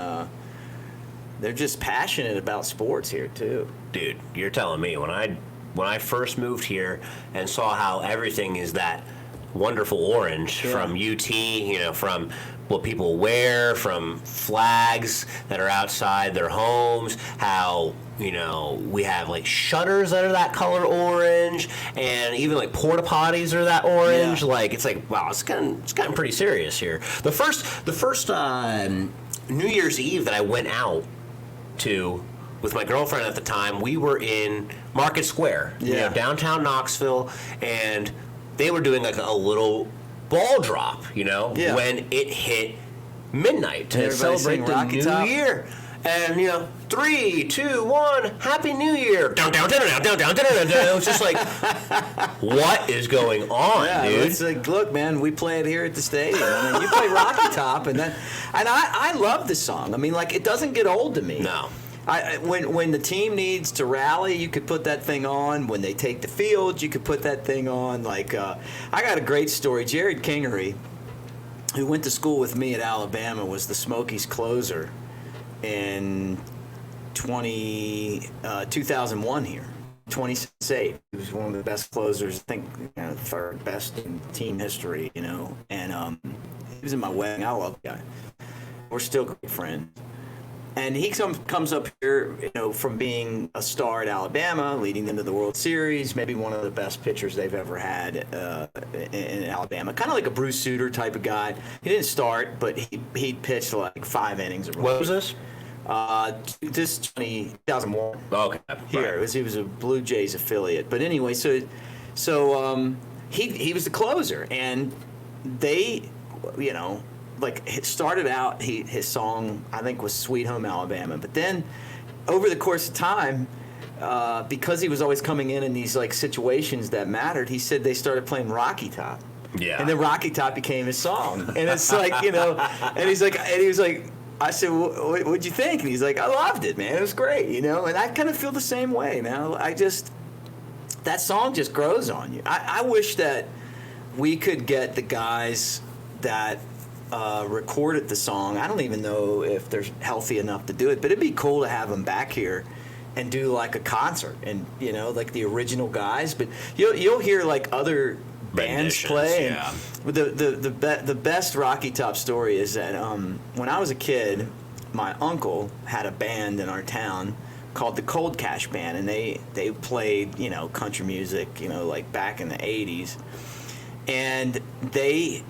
Speaker 1: they're just passionate about sports here too.
Speaker 2: Dude, you're telling me when I first moved here and saw how everything is that wonderful orange from UT, from what people wear, from flags that are outside their homes, how we have shutters that are that color orange, and even porta potties are that orange. It's wow, it's gotten pretty serious here. The first New Year's Eve that I went out to with my girlfriend at the time, we were in Market Square, downtown Knoxville, and they were doing a little ball drop, when it hit midnight to celebrate the New Year. And 3, 2, 1, Happy New Year. Down, down, down, down, down, down, down, down. It's just like, what is going on, dude?
Speaker 3: It's like, look, man, we play it here at the stadium. I mean, you play Rocky Top, and I love this song. I mean, like, it doesn't get old to me.
Speaker 2: No.
Speaker 3: When the team needs to rally, you could put that thing on. When they take the field, you could put that thing on. Like, I got a great story. Jared Kingery, who went to school with me at Alabama, was the Smokies closer in 2001 here. 26-8. He was one of the best closers, I think, third best in team history, and he was in my wedding. I love the guy. We're still great friends. And he comes up here, from being a star at Alabama, leading them to the World Series, maybe one of the best pitchers they've ever had in Alabama. Kind of like a Bruce Sutter type of guy. He didn't start, but he pitched like 5 innings.
Speaker 2: What was this?
Speaker 3: This 2001.
Speaker 2: Okay.
Speaker 3: Here, he was a Blue Jays affiliate. But anyway, so he was the closer, and they, like, it started out, his song, I think, was Sweet Home Alabama. But then, over the course of time, because he was always coming in these, like, situations that mattered, he said they started playing Rocky Top.
Speaker 2: Yeah.
Speaker 3: And then Rocky Top became his song. And it's like, and he was like, I said, what'd you think? And he's like, I loved it, man. It was great, And I kind of feel the same way, man. That song just grows on you. I wish that we could get the guys that recorded the song. I don't even know if they're healthy enough to do it, but it'd be cool to have them back here and do like a concert and like the original guys. But you'll hear like other bands play.
Speaker 2: Yeah.
Speaker 3: And the best Rocky Top story is that when I was a kid, my uncle had a band in our town called the Cold Cash Band, and they played country music like back in the 80s, and they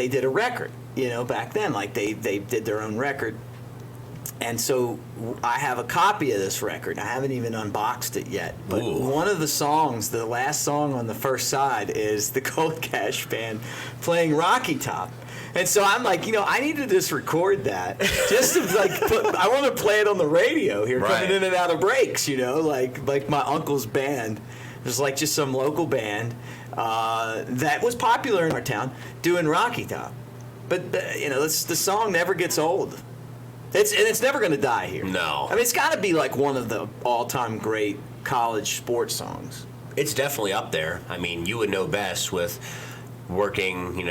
Speaker 3: did a record, back then. Like they did their own record. And so I have a copy of this record. I haven't even unboxed it yet. But one of the songs, the last song on the first side, is the Cold Cash Band playing Rocky Top. And so I'm like, I need to just record that. Just to I want to play it on the radio here,
Speaker 2: right,
Speaker 3: coming in and out of breaks, like my uncle's band. It was like just some local band that was popular in our town doing Rocky Top. But, the song never gets old. It's never going to die here.
Speaker 2: No.
Speaker 3: I mean, it's got to be like one of the all-time great college sports songs.
Speaker 2: It's definitely up there. I mean, you would know best with working,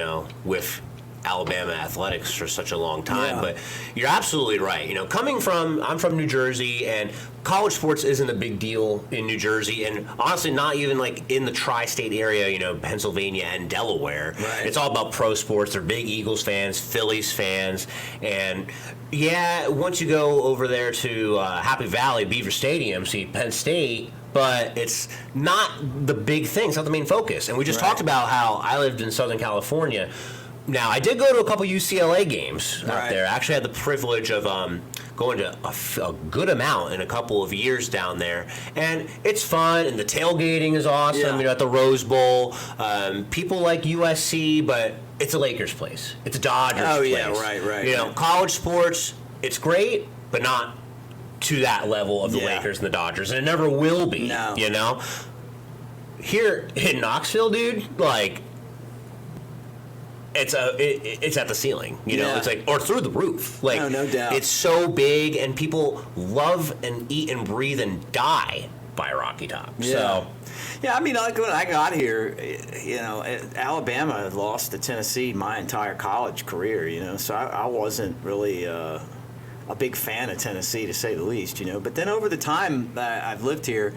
Speaker 2: with Alabama athletics for such a long time.
Speaker 3: Yeah.
Speaker 2: But you're absolutely right. I'm from New Jersey, and college sports isn't a big deal in New Jersey, and honestly not even like in the tri-state area, Pennsylvania and Delaware.
Speaker 3: Right.
Speaker 2: It's all about pro sports. They're big Eagles fans, Phillies fans, and yeah, once you go over there to Happy Valley, Beaver Stadium, see Penn State, but it's not the big thing. It's not the main focus. And we just talked about how I lived in Southern California. Now, I did go to a couple UCLA games out there. I actually had the privilege of going to a good amount in a couple of years down there. And it's fun, and the tailgating is awesome, at the Rose Bowl. People like USC, but it's a Lakers place. It's a Dodgers place.
Speaker 3: Oh, yeah, right.
Speaker 2: College sports, it's great, but not to that level of the
Speaker 3: Yeah.
Speaker 2: Lakers and the Dodgers. And it never will be,
Speaker 3: No.
Speaker 2: Here in Knoxville, dude, like, it's at the ceiling,
Speaker 3: Yeah.
Speaker 2: It's like, or through the roof. Like,
Speaker 3: no doubt.
Speaker 2: It's so big, and people love and eat and breathe and die by Rocky Top.
Speaker 3: Yeah.
Speaker 2: So,
Speaker 3: yeah, I mean, like when I got here, Alabama had lost to Tennessee my entire college career, so I wasn't really a big fan of Tennessee, to say the least, But then over the time that I've lived here,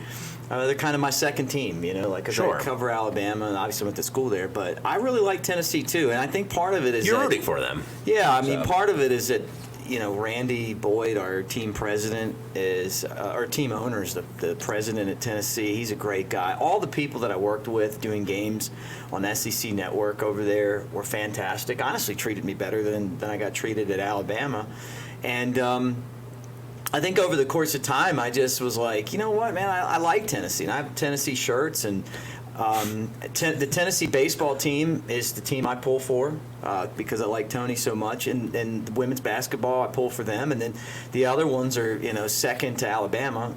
Speaker 3: they're kind of my second team, like, 'cause
Speaker 2: Sure.
Speaker 3: I cover Alabama and obviously went to school there, but I really like Tennessee too, and I think part of it is
Speaker 2: you're
Speaker 3: that,
Speaker 2: rooting for them.
Speaker 3: Yeah, I mean,
Speaker 2: So.
Speaker 3: part of it is that, Randy Boyd, our team president, is our team owner is the president at Tennessee. He's a great guy. All the people that I worked with doing games on SEC Network over there were fantastic. Honestly, treated me better than I got treated at Alabama. And I think over the course of time, I just was like, you know what, man, I like Tennessee. And I have Tennessee shirts, and The Tennessee baseball team is the team I pull for because I like Tony so much, and the women's basketball I pull for them, and then the other ones are second to Alabama.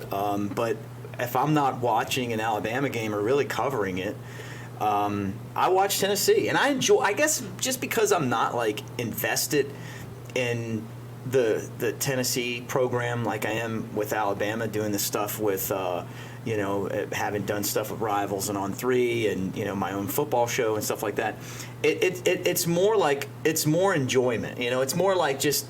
Speaker 3: But if I'm not watching an Alabama game or really covering it, I watch Tennessee, and I enjoy. I guess just because I'm not like invested in the Tennessee program like I am with Alabama, doing the stuff with having done stuff with Rivals and On 3 and my own football show and stuff like that. It's more enjoyment. It's more like just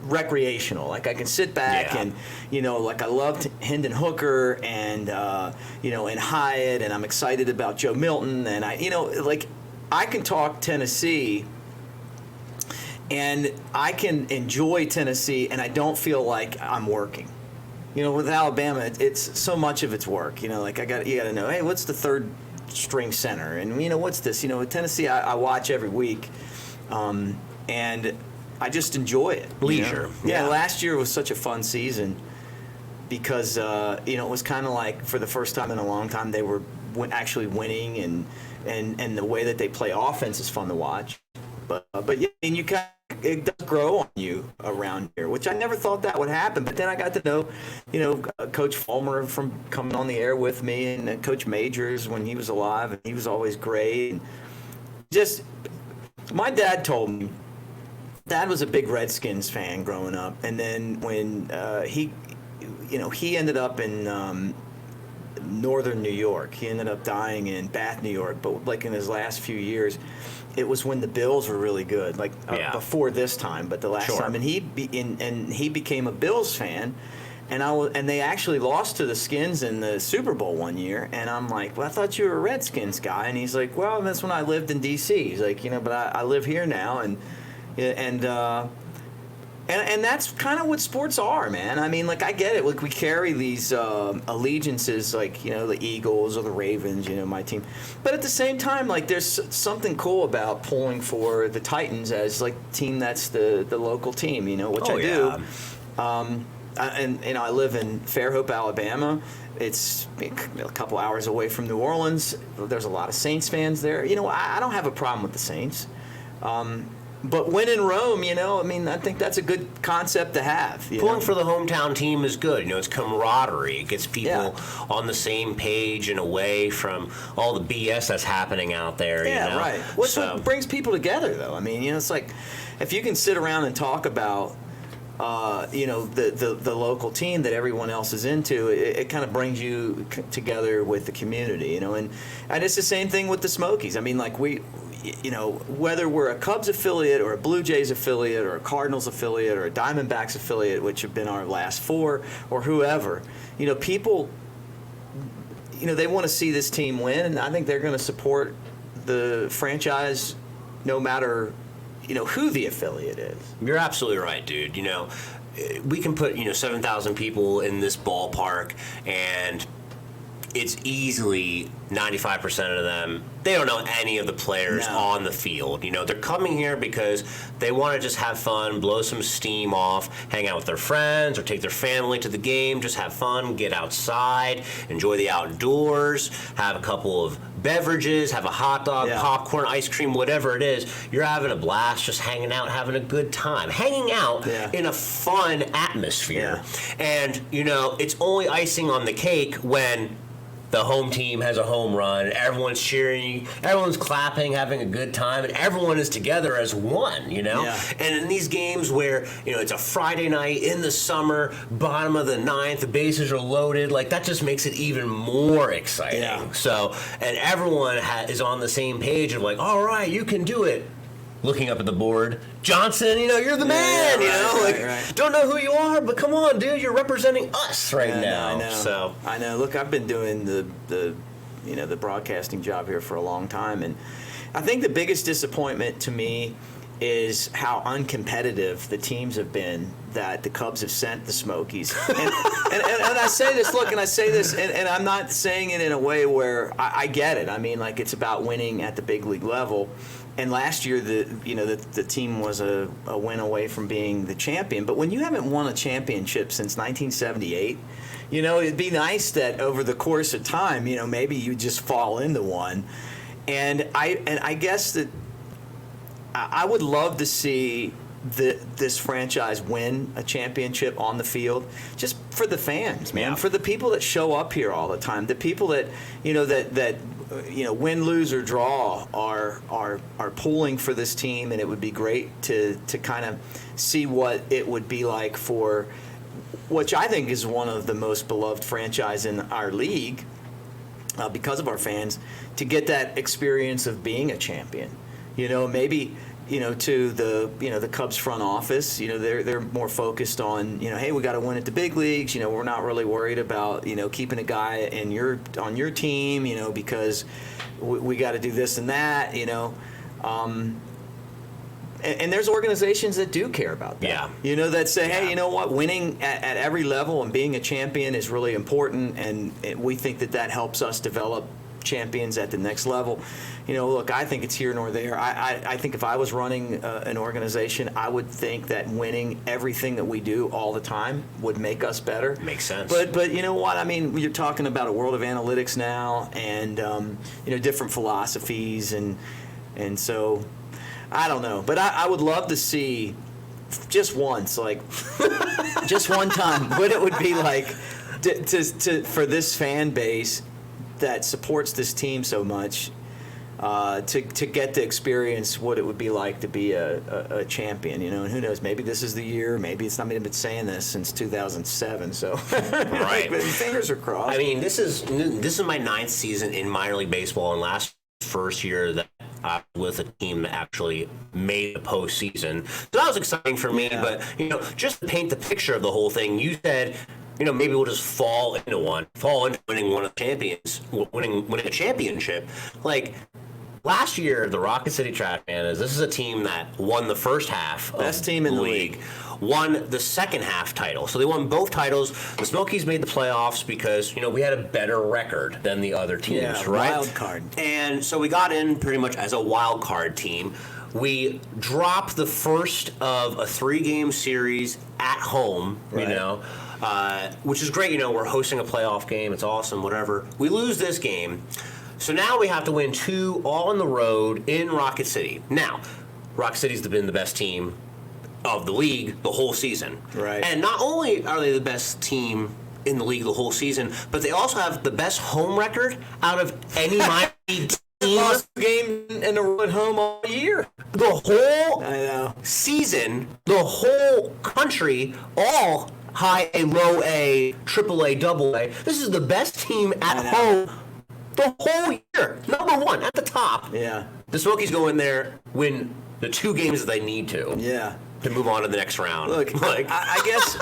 Speaker 3: recreational. Like I can sit back and like I loved Hendon Hooker and and Hyatt, and I'm excited about Joe Milton, and I can talk Tennessee. And I can enjoy Tennessee, and I don't feel like I'm working. With Alabama, it's so much of it's work. You got to know, hey, what's the third string center, and what's this? With Tennessee, I watch every week, and I just enjoy it.
Speaker 2: Leisure.
Speaker 3: Yeah, last year was such a fun season because it was kind of like for the first time in a long time they were actually winning, and the way that they play offense is fun to watch. But yeah, and it does grow on you around here, which I never thought that would happen. But then I got to know, Coach Fulmer from coming on the air with me, and Coach Majors when he was alive, and he was always great. And just my dad told me, Dad was a big Redskins fan growing up, and then when he ended up in northern New York, he ended up dying in Bath, New York. But like in his last few years, it was when the Bills were really good, before this time, but the last time, and he became a Bills fan, and they actually lost to the Skins in the Super Bowl one year, and I'm like, well, I thought you were a Redskins guy, and he's like, well, that's when I lived in D.C. He's like, but I live here now, and that's kind of what sports are, man. I mean, like, I get it. Like, we carry these allegiances, like, the Eagles or the Ravens, my team. But at the same time, like, there's something cool about pulling for the Titans as, like, team that's the local team, which I do. I live in Fairhope, Alabama. It's a couple hours away from New Orleans. There's a lot of Saints fans there. I don't have a problem with the Saints. But when in Rome, I think that's a good concept to have.
Speaker 2: Pulling for the hometown team is good. It's camaraderie. It gets people on the same page and away from all the BS that's happening out there.
Speaker 3: Right. What brings people together, though? I mean, it's like if you can sit around and talk about, the local team that everyone else is into, it kind of brings you together with the community, and it's the same thing with the Smokies. I mean, like whether we're a Cubs affiliate or a Blue Jays affiliate or a Cardinals affiliate or a Diamondbacks affiliate, which have been our last four, or whoever, people, they want to see this team win, and I think they're going to support the franchise no matter, who the affiliate is.
Speaker 2: You're absolutely right, dude. We can put, 7,000 people in this ballpark, and it's easily 95% of them, they don't know any of the players on the field. They're coming here because they want to just have fun, blow some steam off, hang out with their friends, or take their family to the game, just have fun, get outside, enjoy the outdoors, have a couple of beverages, have a hot dog, popcorn, ice cream, whatever it is. You're having a blast, just hanging out, having a good time. Hanging out in a fun atmosphere. And, it's only icing on the cake when the home team has a home run, everyone's cheering, everyone's clapping, having a good time, and everyone is together as one, And in these games where, it's a Friday night in the summer, bottom of the ninth, the bases are loaded, like, that just makes it even more exciting. Yeah. So, and everyone is on the same page of like, all right, you can do it. Looking up at the board, Johnson, you're the man, right. Don't know who you are, but come on, dude, you're representing us now.
Speaker 3: I know.
Speaker 2: So
Speaker 3: I know. Look, I've been doing the broadcasting job here for a long time, and I think the biggest disappointment to me is how uncompetitive the teams have been that the Cubs have sent the Smokies. And I say this, look, and I say this, and I'm not saying it in a way where I get it. I mean, like, it's about winning at the big league level. And last year, the team was a win away from being the champion. But when you haven't won a championship since 1978, it'd be nice that over the course of time, maybe you just fall into one. And I guess that I would love to see this franchise win a championship on the field, just for the fans, man, for the people that show up here all the time, the people that win, lose, or draw are pulling for this team, and it would be great to kind of see what it would be like for, which I think is one of the most beloved franchise in our league, because of our fans, to get that experience of being a champion. Maybe to the Cubs front office, they're more focused on, hey, we got to win at the big leagues. We're not really worried about keeping a guy on your team, because we got to do this and that. And there's organizations that do care about that.
Speaker 2: Yeah.
Speaker 3: That say, hey, you know what, winning at every level and being a champion is really important, and we think that helps us develop champions at the next level. Look, I think it's here nor there. I think if I was running an organization, I would think that winning everything that we do all the time would make us better.
Speaker 2: Makes sense.
Speaker 3: But you know what? I mean, you're talking about a world of analytics now, and different philosophies, and so I don't know. But I would love to see just once, like just one time, what it would be like to for this fan base that supports this team so much, to get to experience what it would be like to be a champion, and who knows, maybe this is the year, maybe it's not. I've been saying this since 2007, so
Speaker 2: right.
Speaker 3: But fingers are crossed.
Speaker 2: I mean, this is my 9th season in minor league baseball, and first year that I was with a team that actually made the postseason, so that was exciting for me.
Speaker 3: Yeah.
Speaker 2: But just to paint the picture of the whole thing, you said, maybe we'll just fall into winning one of the champions, winning a championship. Like last year, the Rocket City Trash Pandas, this is a team that won the first half of
Speaker 3: best team in the league,
Speaker 2: won the second half title. So they won both titles. The Smokies made the playoffs because, we had a better record than the other teams, right?
Speaker 3: Wild card.
Speaker 2: And so we got in pretty much as a wild card team. We dropped the first of a 3-game series at home,
Speaker 3: Right.
Speaker 2: Which is great. We're hosting a playoff game. It's awesome, whatever. We lose this game. So now we have to win 2 all on the road in Rocket City. Now, Rocket City's been the best team of the league the whole season.
Speaker 3: Right.
Speaker 2: And not only are they the best team in the league the whole season, but they also have the best home record out of any minor league team.
Speaker 3: Lost a game in a row at home all year.
Speaker 2: The whole
Speaker 3: I know.
Speaker 2: season, the whole country, all high A, low A, triple A, double A. This is the best team at home the whole year. Number 1 at the top.
Speaker 3: Yeah.
Speaker 2: The Smokies go in there, win the 2 games that they need to.
Speaker 3: Yeah.
Speaker 2: To move on to the next round.
Speaker 3: Look, I guess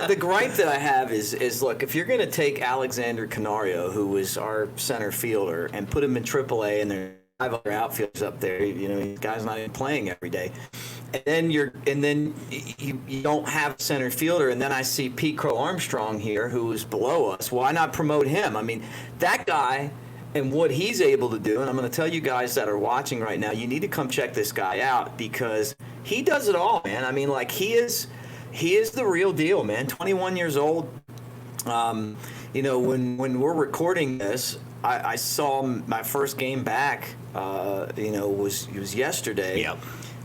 Speaker 3: the gripe that I have is look, if you're going to take Alexander Canario, who was our center fielder, and put him in AAA, and there are 5 other outfielders up there, the guy's not even playing every day, and then you don't have a center fielder, and then I see Pete Crow Armstrong here, who is below us. Why not promote him? I mean, that guy and what he's able to do, and I'm going to tell you guys that are watching right now, you need to come check this guy out, because he does it all, man. I mean, like, he is the real deal, man. 21 years old. When we're recording this, I saw my first game back. Was yesterday.
Speaker 2: Yep.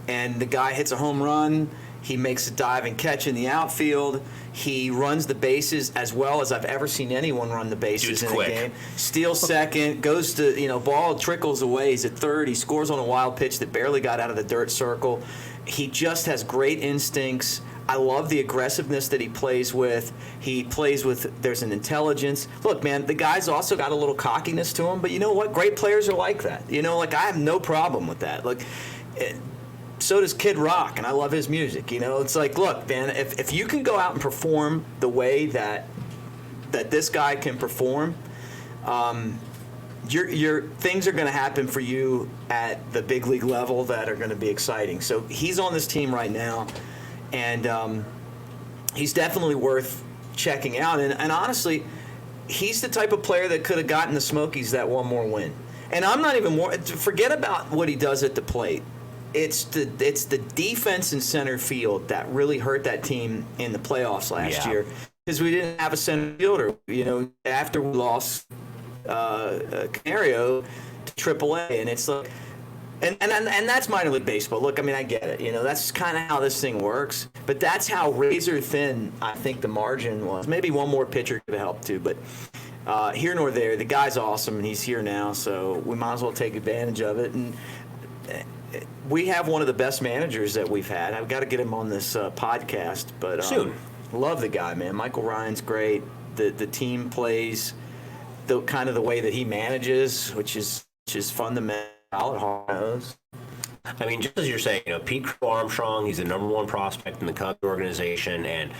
Speaker 3: And the guy hits a home run. He makes a diving catch in the outfield. He runs the bases as well as I've ever seen anyone run the bases
Speaker 2: Dude's
Speaker 3: in
Speaker 2: quick.
Speaker 3: a game. Steals second, goes to, ball trickles away. He's at third. He scores on a wild pitch that barely got out of the dirt circle. He just has great instincts. I love the aggressiveness that he plays with. There's an intelligence. Look, man, the guy's also got a little cockiness to him, but you know what? Great players are like that. I have no problem with that. Look, so does Kid Rock, and I love his music. It's like, look, man, if you can go out and perform the way that this guy can perform, your things are going to happen for you at the big league level that are going to be exciting. So he's on this team right now, and he's definitely worth checking out. And honestly, he's the type of player that could have gotten the Smokies that one more win. And I'm not even more. Forget about what he does at the plate. It's the defense in center field that really hurt that team in the playoffs last year, because we didn't have a center fielder. After we lost Canario to AAA, and it's like, and that's minor league baseball. Look, I mean, I get it. That's kind of how this thing works. But that's how razor thin I think the margin was. Maybe one more pitcher could have helped too, but here nor there. The guy's awesome, and he's here now, so we might as well take advantage of it. And we have one of the best managers that we've had. I've got to get him on this podcast, but
Speaker 2: soon.
Speaker 3: Love the guy, man. Michael Ryan's great. The team plays the kind of the way that he manages, which is fundamental. Hard-nosed.
Speaker 2: I mean, just as you're saying, Pete Crow Armstrong, he's the number one prospect in the Cubs organization, and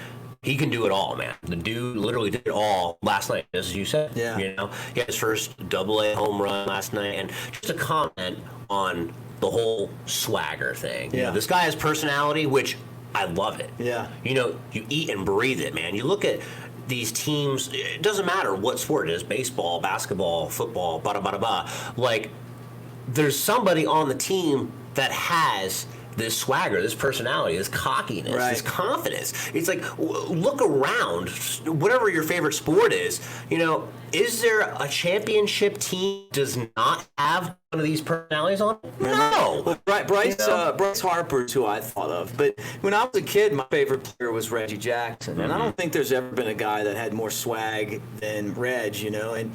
Speaker 2: he can do it all, man. The dude literally did it all last night, as you said.
Speaker 3: Yeah.
Speaker 2: He had his first AA home run last night, and just a comment on the whole swagger thing.
Speaker 3: Yeah.
Speaker 2: This guy has personality, which I love it.
Speaker 3: Yeah.
Speaker 2: You eat and breathe it, man. You look at these teams, it doesn't matter what sport it is, baseball, basketball, football, bada. Like, there's somebody on the team that has this swagger, this personality, this cockiness,
Speaker 3: right,
Speaker 2: this confidence. It's like, look around, whatever your favorite sport is, is there a championship team does not have one of these personalities on it? No.
Speaker 3: Well, Bryce Harper's who I thought of. But when I was a kid, my favorite player was Reggie Jackson. And I don't think there's ever been a guy that had more swag than Reg, and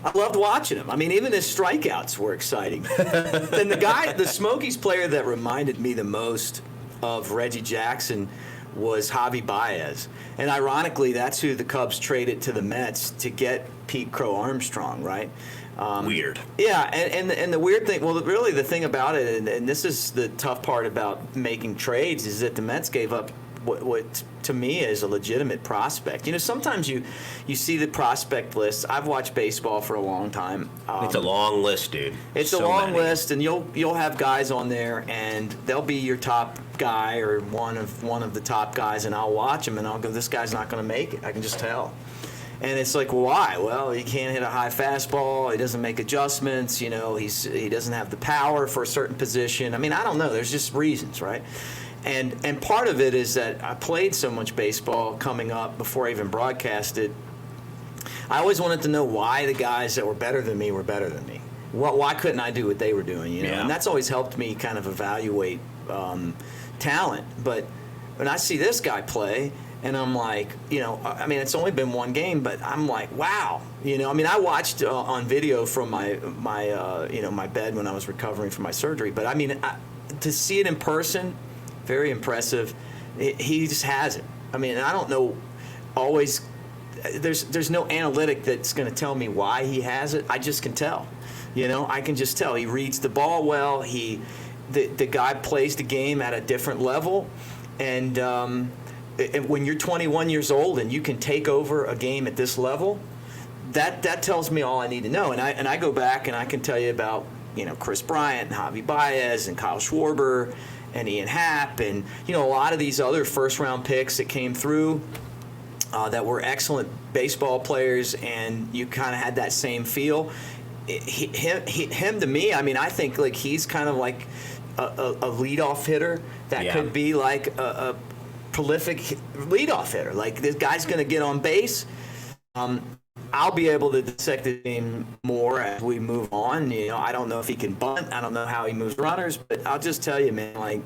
Speaker 3: I loved watching him. I mean, even his strikeouts were exciting. And the Smokies player that reminded me the most of Reggie Jackson was Javi Baez. And ironically, that's who the Cubs traded to the Mets to get Pete Crow Armstrong, right?
Speaker 2: Weird.
Speaker 3: Yeah, and the weird thing, well, really the thing about it, and this is the tough part about making trades, is that the Mets gave up what to me is a legitimate prospect. Sometimes you see the prospect list. I've watched baseball for a long time.
Speaker 2: It's a long list, dude.
Speaker 3: It's a long list, and you'll have guys on there, and they'll be your top guy or one of the top guys, and I'll watch them, and I'll go, this guy's not going to make it. I can just tell. And it's like, why? Well, he can't hit a high fastball. He doesn't make adjustments. He doesn't have the power for a certain position. I mean, I don't know. There's just reasons, right? And part of it is that I played so much baseball coming up before I even broadcasted. I always wanted to know why the guys that were better than me were better than me. Why couldn't I do what they were doing?
Speaker 2: Yeah.
Speaker 3: And that's always helped me kind of evaluate talent. But when I see this guy play, and I'm like, I mean, it's only been one game, but I'm like, wow. I mean, I watched on video from my bed when I was recovering from my surgery. But I mean, to see it in person, very impressive. He just has it. I mean, I don't know always. There's no analytic that's going to tell me why he has it. I just can tell. I can just tell. He reads the ball well. The guy plays the game at a different level, and when you're 21 years old and you can take over a game at this level, that tells me all I need to know. And I go back and I can tell you about Chris Bryant and Javi Baez and Kyle Schwarber and Ian Happ and a lot of these other first-round picks that came through that were excellent baseball players, and you kind of had that same feel. Him to me, I mean, I think like he's kind of like a leadoff hitter that could be like a prolific leadoff hitter. Like, this guy's going to get on base. I'll be able to dissect the game more as we move on. I don't know if he can bunt. I don't know how he moves runners, but I'll just tell you, man, like,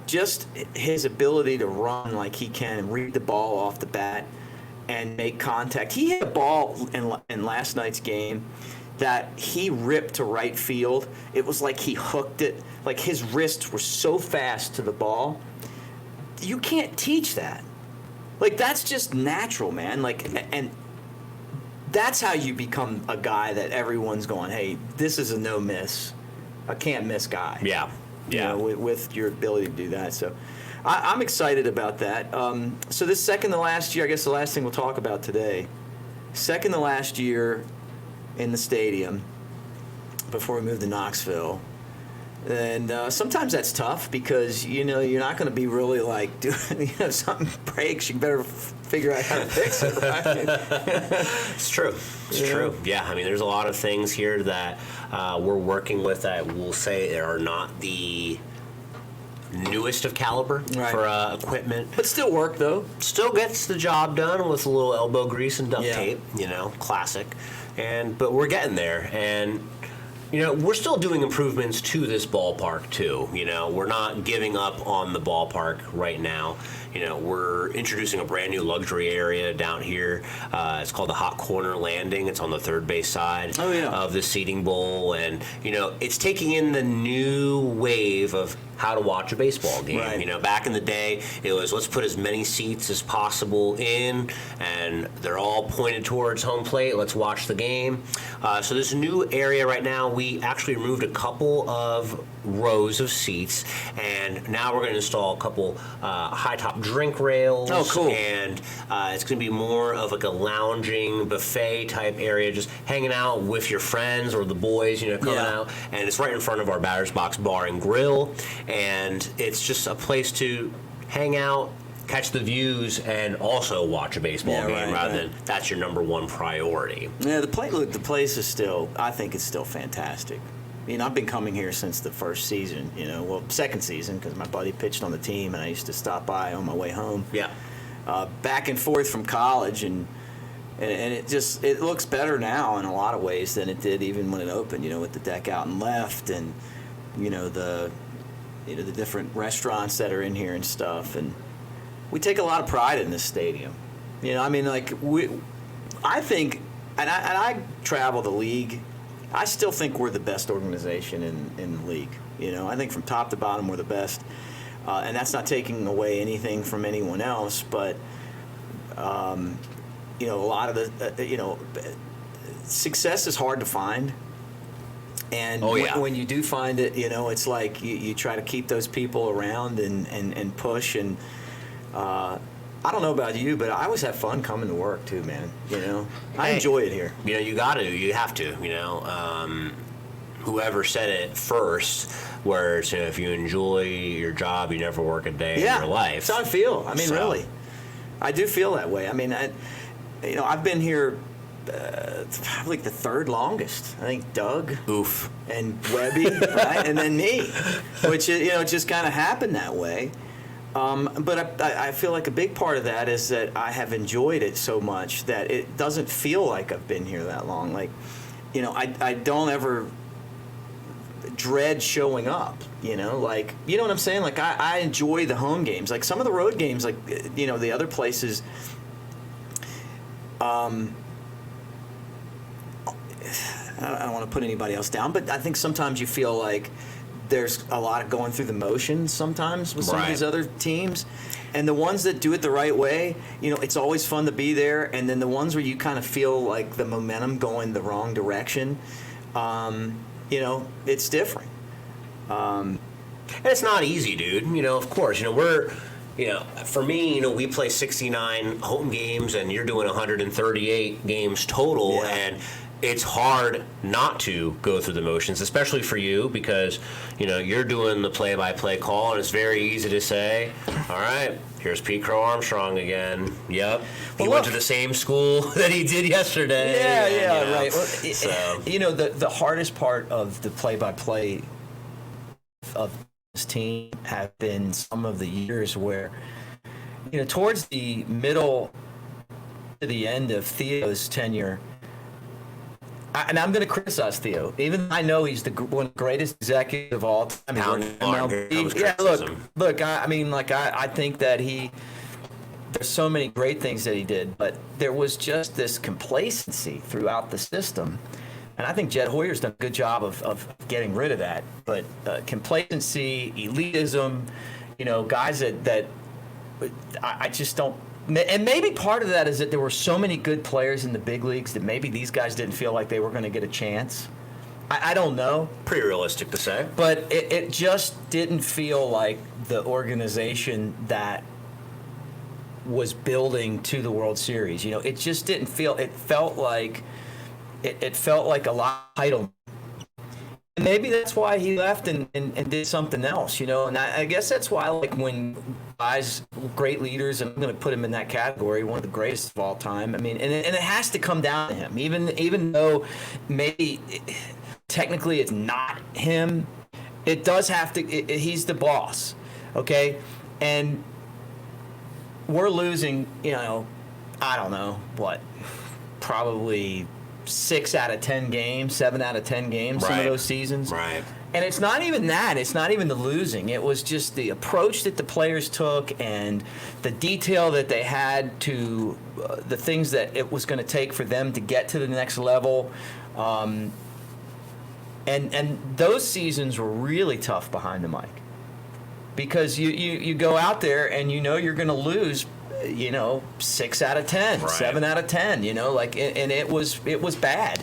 Speaker 3: just his ability to run like he can and read the ball off the bat and make contact. He hit a ball in last night's game that he ripped to right field. It was like he hooked it. Like, his wrists were so fast to the ball. You can't teach that. Like, that's just natural, man. Like, and that's how you become a guy that everyone's going, hey, this is a no-miss, a can't-miss guy.
Speaker 2: Yeah.
Speaker 3: With your ability to do that. So I'm excited about that. So this second to last year, I guess the last thing we'll talk about today, second to last year, in the stadium before we moved to Knoxville. And sometimes that's tough because, you're not going to be really like doing, something breaks, you better figure out how to fix it, right?
Speaker 2: It's true. It's true. Yeah, I mean, there's a lot of things here that we're working with that we'll say are not the newest of caliber for equipment.
Speaker 3: But still work, though.
Speaker 2: Still gets the job done with a little elbow grease and duct
Speaker 3: Yeah.
Speaker 2: tape, classic. But we're getting there. And we're still doing improvements to this ballpark too. We're not giving up on the ballpark right now. We're introducing a brand new luxury area down here. It's called the Hot Corner Landing. It's on the third base side of the seating bowl, and it's taking in the new wave of how to watch a baseball game.
Speaker 3: Right.
Speaker 2: Back in the day, it was let's put as many seats as possible in, and they're all pointed towards home plate. Let's watch the game. So this new area right now, we actually removed a couple of rows of seats, and now we're going to install a couple high top drink rails.
Speaker 3: Oh, cool.
Speaker 2: And it's going to be more of like a lounging buffet type area, just hanging out with your friends or the boys, coming out. And it's right in front of our Batter's Box Bar and Grill, and it's just a place to hang out, catch the views, and also watch a baseball game rather than that's your number one priority.
Speaker 3: Yeah, the place is still, I think it's still fantastic. I've been coming here since the first season, second season, because my buddy pitched on the team, and I used to stop by on my way home.
Speaker 2: Yeah.
Speaker 3: Back and forth from college, and it looks better now in a lot of ways than it did even when it opened, with the deck out and left, and, the different restaurants that are in here and stuff. And we take a lot of pride in this stadium. I think, and I travel the league, I still think we're the best organization in the league. I think from top to bottom we're the best, and that's not taking away anything from anyone else. But a lot of the success is hard to find, and when you do find it, it's like you try to keep those people around and push. And I don't know about you, but I always have fun coming to work too, man. I enjoy it here.
Speaker 2: You have to. Whoever said it first, where if you enjoy your job, you never work a day in your life.
Speaker 3: That's how I feel. Really, I do feel that way. I've been here probably the third longest. I think Doug, and Webby, right, and then me, which it just kind of happened that way. But I feel like a big part of that is that I have enjoyed it so much that it doesn't feel like I've been here that long. Like, I don't ever dread showing up, like, you know what I'm saying? Like, I enjoy the home games. Like, some of the road games, like, the other places, I don't want to put anybody else down, but I think sometimes you feel like there's a lot of going through the motions sometimes with some of these other teams. And the ones that do it the right way, it's always fun to be there. And then the ones where you kind of feel like the momentum going the wrong direction, it's different.
Speaker 2: And it's not easy, dude. Of course, we're, for me, we play 69 home games, and you're doing 138 games total, and it's hard not to go through the motions, especially for you, because you're doing the play-by-play call, and it's very easy to say, all right, here's Pete Crow Armstrong again. Yep, he went to the same school that he did yesterday.
Speaker 3: Right. Well, the hardest part of the play-by-play of this team have been some of the years where, towards the middle to the end of Theo's tenure. And I'm going to criticize Theo, even though I know he's one of the greatest executives of all time. Look. I think that there's so many great things that he did, but there was just this complacency throughout the system. And I think Jed Hoyer's done a good job of getting rid of that. But complacency, elitism, guys that I just don't. And maybe part of that is that there were so many good players in the big leagues that maybe these guys didn't feel like they were going to get a chance. I don't know.
Speaker 2: Pretty realistic to say.
Speaker 3: But it just didn't feel like the organization that was building to the World Series. It just didn't feel – it felt like
Speaker 1: it felt like a lot of title. And maybe that's why he left and did something else, you know. And I guess that's why, like, when guys, great leaders, I'm going to put him in that category, one of the greatest of all time. I mean, and it has to come down to him, even though maybe technically it's not him. It does have to. He's the boss, okay? And we're losing, you know, I don't know what, probably 6 out of 10 games, 7 out of 10 games, some of those seasons.
Speaker 2: Right.
Speaker 1: And it's not even that. It's not even the losing. It was just the approach that the players took and the detail that they had to the things that it was going to take for them to get to the next level. And those seasons were really tough behind the mic. Because you go out there and you know you're going to lose, you know, 6 out of 10, 7 out of 10, you know, like, and it was bad.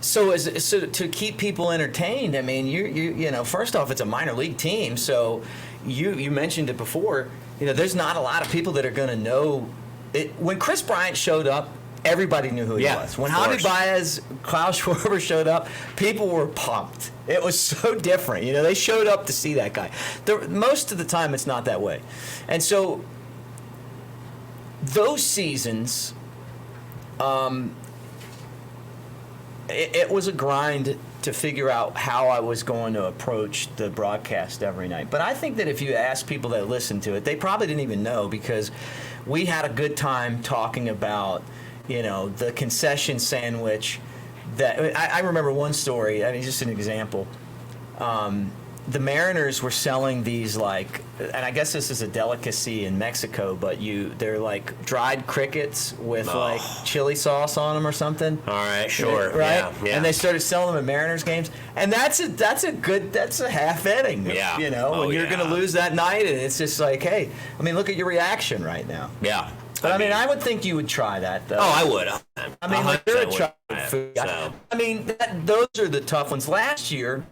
Speaker 1: So to keep people entertained, I mean, you know, first off, it's a minor league team, so you mentioned it before, you know, there's not a lot of people that are going to know it. When Chris Bryant showed up, everybody knew who he was. When Javi Baez, Klaus Schwarber showed up, people were pumped. It was so different. You know, they showed up to see that guy. Most of the time, it's not that way. And so those seasons, it was a grind to figure out how I was going to approach the broadcast every night. But I think that if you ask people that listened to it, they probably didn't even know, because we had a good time talking about, you know, the concession sandwich. That I remember one story. I mean, just an example. The Mariners were selling these, like, and I guess this is a delicacy in Mexico, but they're like dried crickets with like chili sauce on them or something.
Speaker 2: All right, sure,
Speaker 1: right?
Speaker 2: Yeah.
Speaker 1: And they started selling them at Mariners games, and that's a half inning.
Speaker 2: Yeah.
Speaker 1: You know, when you're going to lose that night, and it's just like, hey, I mean, look at your reaction right now.
Speaker 2: Yeah.
Speaker 1: But I mean, I would think you would try that, though.
Speaker 2: Oh, I would.
Speaker 1: I mean, like, you're a try food guy.
Speaker 2: So.
Speaker 1: I mean, those are the tough ones. Last year,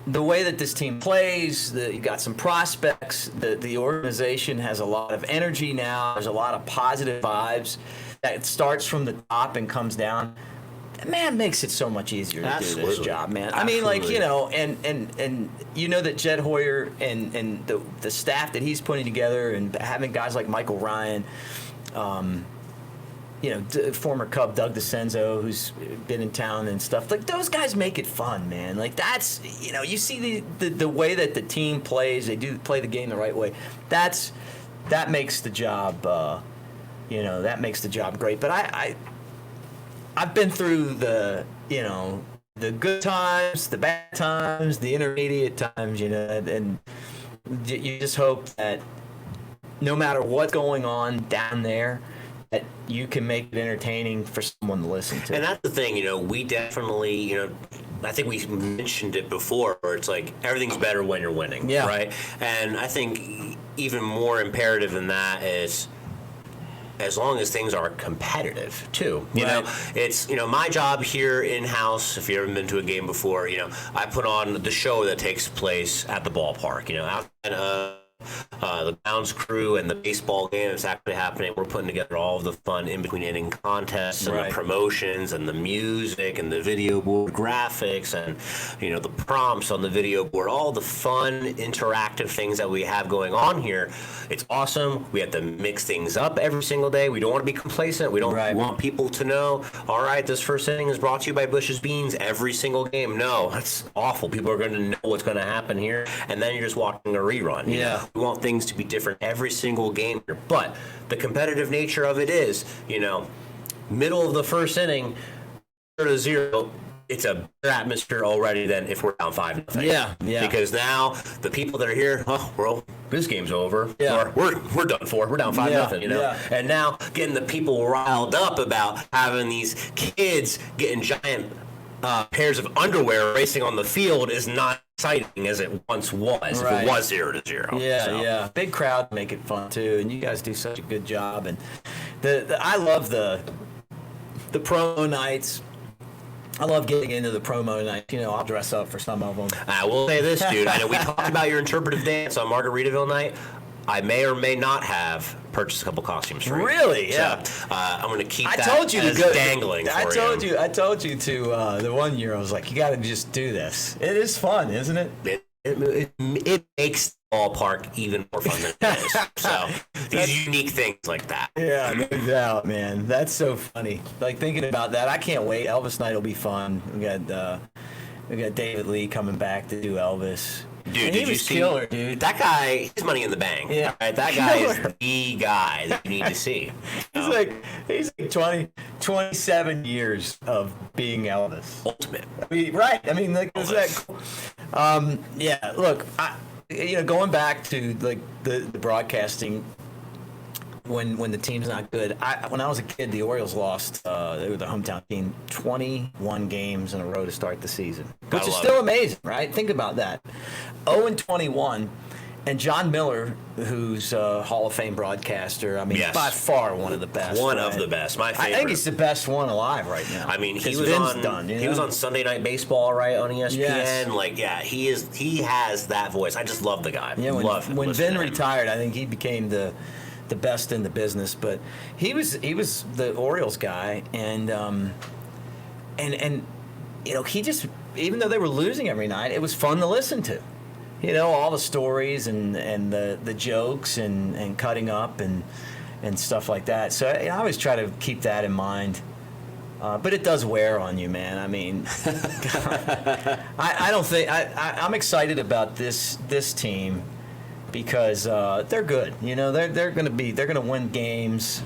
Speaker 1: the way that this team plays, you got some prospects. The organization has a lot of energy now. There's a lot of positive vibes that starts from the top and comes down. Man, makes it so much easier to do this job, man. I mean, like, you know, and you know that Jed Hoyer and the staff that he's putting together, and having guys like Michael Ryan, you know, former Cub Doug DeCenzo, who's been in town and stuff. Like, those guys make it fun, man. Like, that's, you know, you see the way that the team plays. They do play the game the right way. That makes the job, you know, that makes the job great. But I've been through the, you know, the good times, the bad times, the intermediate times, you know, and you just hope that no matter what's going on down there, that you can make it entertaining for someone to listen to.
Speaker 2: And that's the thing, you know, we definitely, you know, I think we mentioned it before, where it's like everything's better when you're winning, right? And I think even more imperative than that is, as long as things are competitive too, you know, it's, you know, my job here in-house, if you've ever been to a game before, you know, I put on the show that takes place at the ballpark, you know, outside the grounds crew and the baseball game that's actually happening. We're putting together all of the fun in between inning contests and the promotions and the music and the video board graphics and, you know, the prompts on the video board, all the fun interactive things that we have going on here. It's awesome. We have to mix things up every single day. We don't want to be complacent. We don't want people to know, all right, this first inning is brought to you by Bush's Beans every single game. No, that's awful. People are going to know what's going to happen here, and then you're just watching a rerun. You know? We want things to be different every single game here. But the competitive nature of it is, you know, middle of the first inning, 0-0, it's a better atmosphere already than if we're down 5-0.
Speaker 1: Yeah.
Speaker 2: Because now the people that are here, well, this game's over. Or we're done for. We're down 5-0, you know. And now getting the people riled up about having these kids getting giant pairs of underwear racing on the field is not exciting as it once was. If it was 0-0.
Speaker 1: Big crowd make it fun too, and you guys do such a good job. And I love the promo nights. I love getting into the promo night. You know, I'll dress up for some of them.
Speaker 2: I will say this, dude. I know we talked about your interpretive dance on Margaritaville night. I may or may not have purchased a couple costumes for you.
Speaker 3: Really? Yeah.
Speaker 2: So, I'm going to keep
Speaker 3: I
Speaker 2: that
Speaker 3: told you
Speaker 2: as
Speaker 3: to go
Speaker 2: dangling for
Speaker 3: I told
Speaker 2: you.
Speaker 3: you. I told you to the one year. I was like, you got to just do this. It is fun, isn't it?
Speaker 2: It makes the ballpark even more fun than it is. So these unique things like that.
Speaker 3: Yeah, no doubt, man. That's so funny. Like thinking about that, I can't wait. Elvis night will be fun. We got David Lee coming back to do Elvis.
Speaker 2: Dude,
Speaker 3: And
Speaker 2: did
Speaker 3: he
Speaker 2: you
Speaker 3: was
Speaker 2: see
Speaker 3: killer, dude?
Speaker 2: that guy? He's money in the bank.
Speaker 3: Yeah.
Speaker 2: Right? That guy is the guy that you need to see.
Speaker 3: He's like 27 years of being Elvis.
Speaker 2: Ultimate.
Speaker 3: I mean, right. I mean, like, is that cool? Yeah, look, going back to like the broadcasting when the team's not good. When I was a kid, the Orioles lost. They were the hometown team, 21 games in a row to start the season, which is still amazing, right? Think about that. 0-21, and John Miller, who's a Hall of Fame broadcaster. I mean,
Speaker 2: Yes.
Speaker 3: by far one of the best.
Speaker 2: One
Speaker 3: right?
Speaker 2: of the best. My favorite.
Speaker 3: I think he's the best one alive right now.
Speaker 2: I mean, he
Speaker 3: 'Cause
Speaker 2: was
Speaker 3: Vin's
Speaker 2: on.
Speaker 3: done,
Speaker 2: He was on Sunday Night Baseball, right, on ESPN.
Speaker 3: Yes.
Speaker 2: Like, yeah, he is. He has that voice. I just love the guy.
Speaker 3: Yeah,
Speaker 2: love him.
Speaker 3: when
Speaker 2: Listen
Speaker 3: Vin
Speaker 2: to him.
Speaker 3: retired, I think he became the best in the business. But he was the Orioles guy, and he just, even though they were losing every night, it was fun to listen to. All the stories and the jokes and cutting up and stuff like that. So I always try to keep that in mind. But it does wear on you, man. I mean, I don't think I'm excited about this team because they're good. They're going to win games,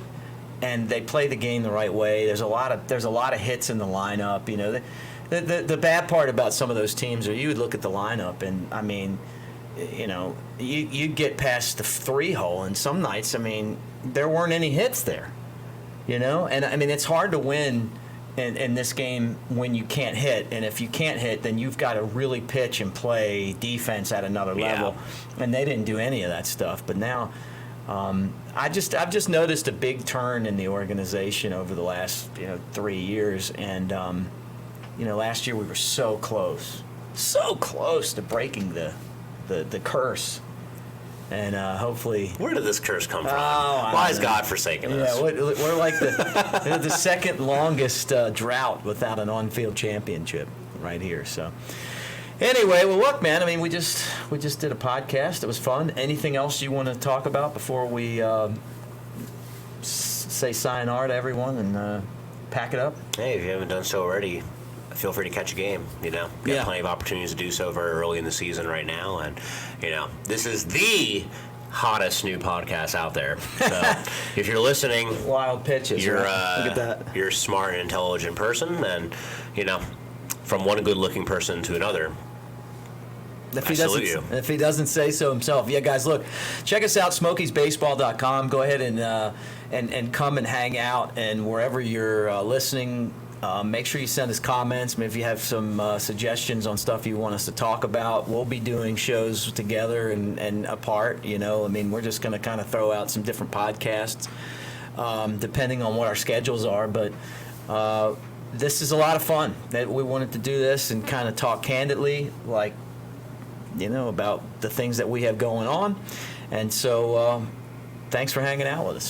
Speaker 3: and they play the game the right way. There's a lot of hits in the lineup. The bad part about some of those teams are you would look at the lineup and I mean, you get past the 3-hole, and some nights, I mean, there weren't any hits there. And I mean, it's hard to win in this game when you can't hit, and if you can't hit, then you've got to really pitch and play defense at another level, and they didn't do any of that stuff. But now, I've just noticed a big turn in the organization over the last 3 years, and last year we were so close to breaking the curse. And hopefully,
Speaker 2: Where did this curse come from?
Speaker 3: I
Speaker 2: Why
Speaker 3: don't
Speaker 2: has
Speaker 3: know.
Speaker 2: God forsaken us?
Speaker 3: Yeah, we're like the second longest drought without an on-field championship right here. So, anyway, well, look, man. I mean, we just did a podcast. It was fun. Anything else you want to talk about before we say sayonara to everyone and pack it up?
Speaker 2: Hey, if you haven't done so already, feel free to catch a game. We got plenty of opportunities to do so very early in the season right now, and this is the hottest new podcast out there. So if you're listening,
Speaker 3: Wild pitches.
Speaker 2: you're
Speaker 3: right? Look at that.
Speaker 2: you're a smart and intelligent person, and from one good-looking person to another.
Speaker 3: If
Speaker 2: I salute you.
Speaker 3: If he doesn't say so himself. Yeah, guys, look, check us out, smokiesbaseball.com. Go ahead and come and hang out, and wherever you're listening, make sure you send us comments. If you have some suggestions on stuff you want us to talk about, we'll be doing shows together and apart. I mean, we're just going to kind of throw out some different podcasts depending on what our schedules are. But this is a lot of fun. That we wanted to do this and kind of talk candidly, like, about the things that we have going on. And so thanks for hanging out with us.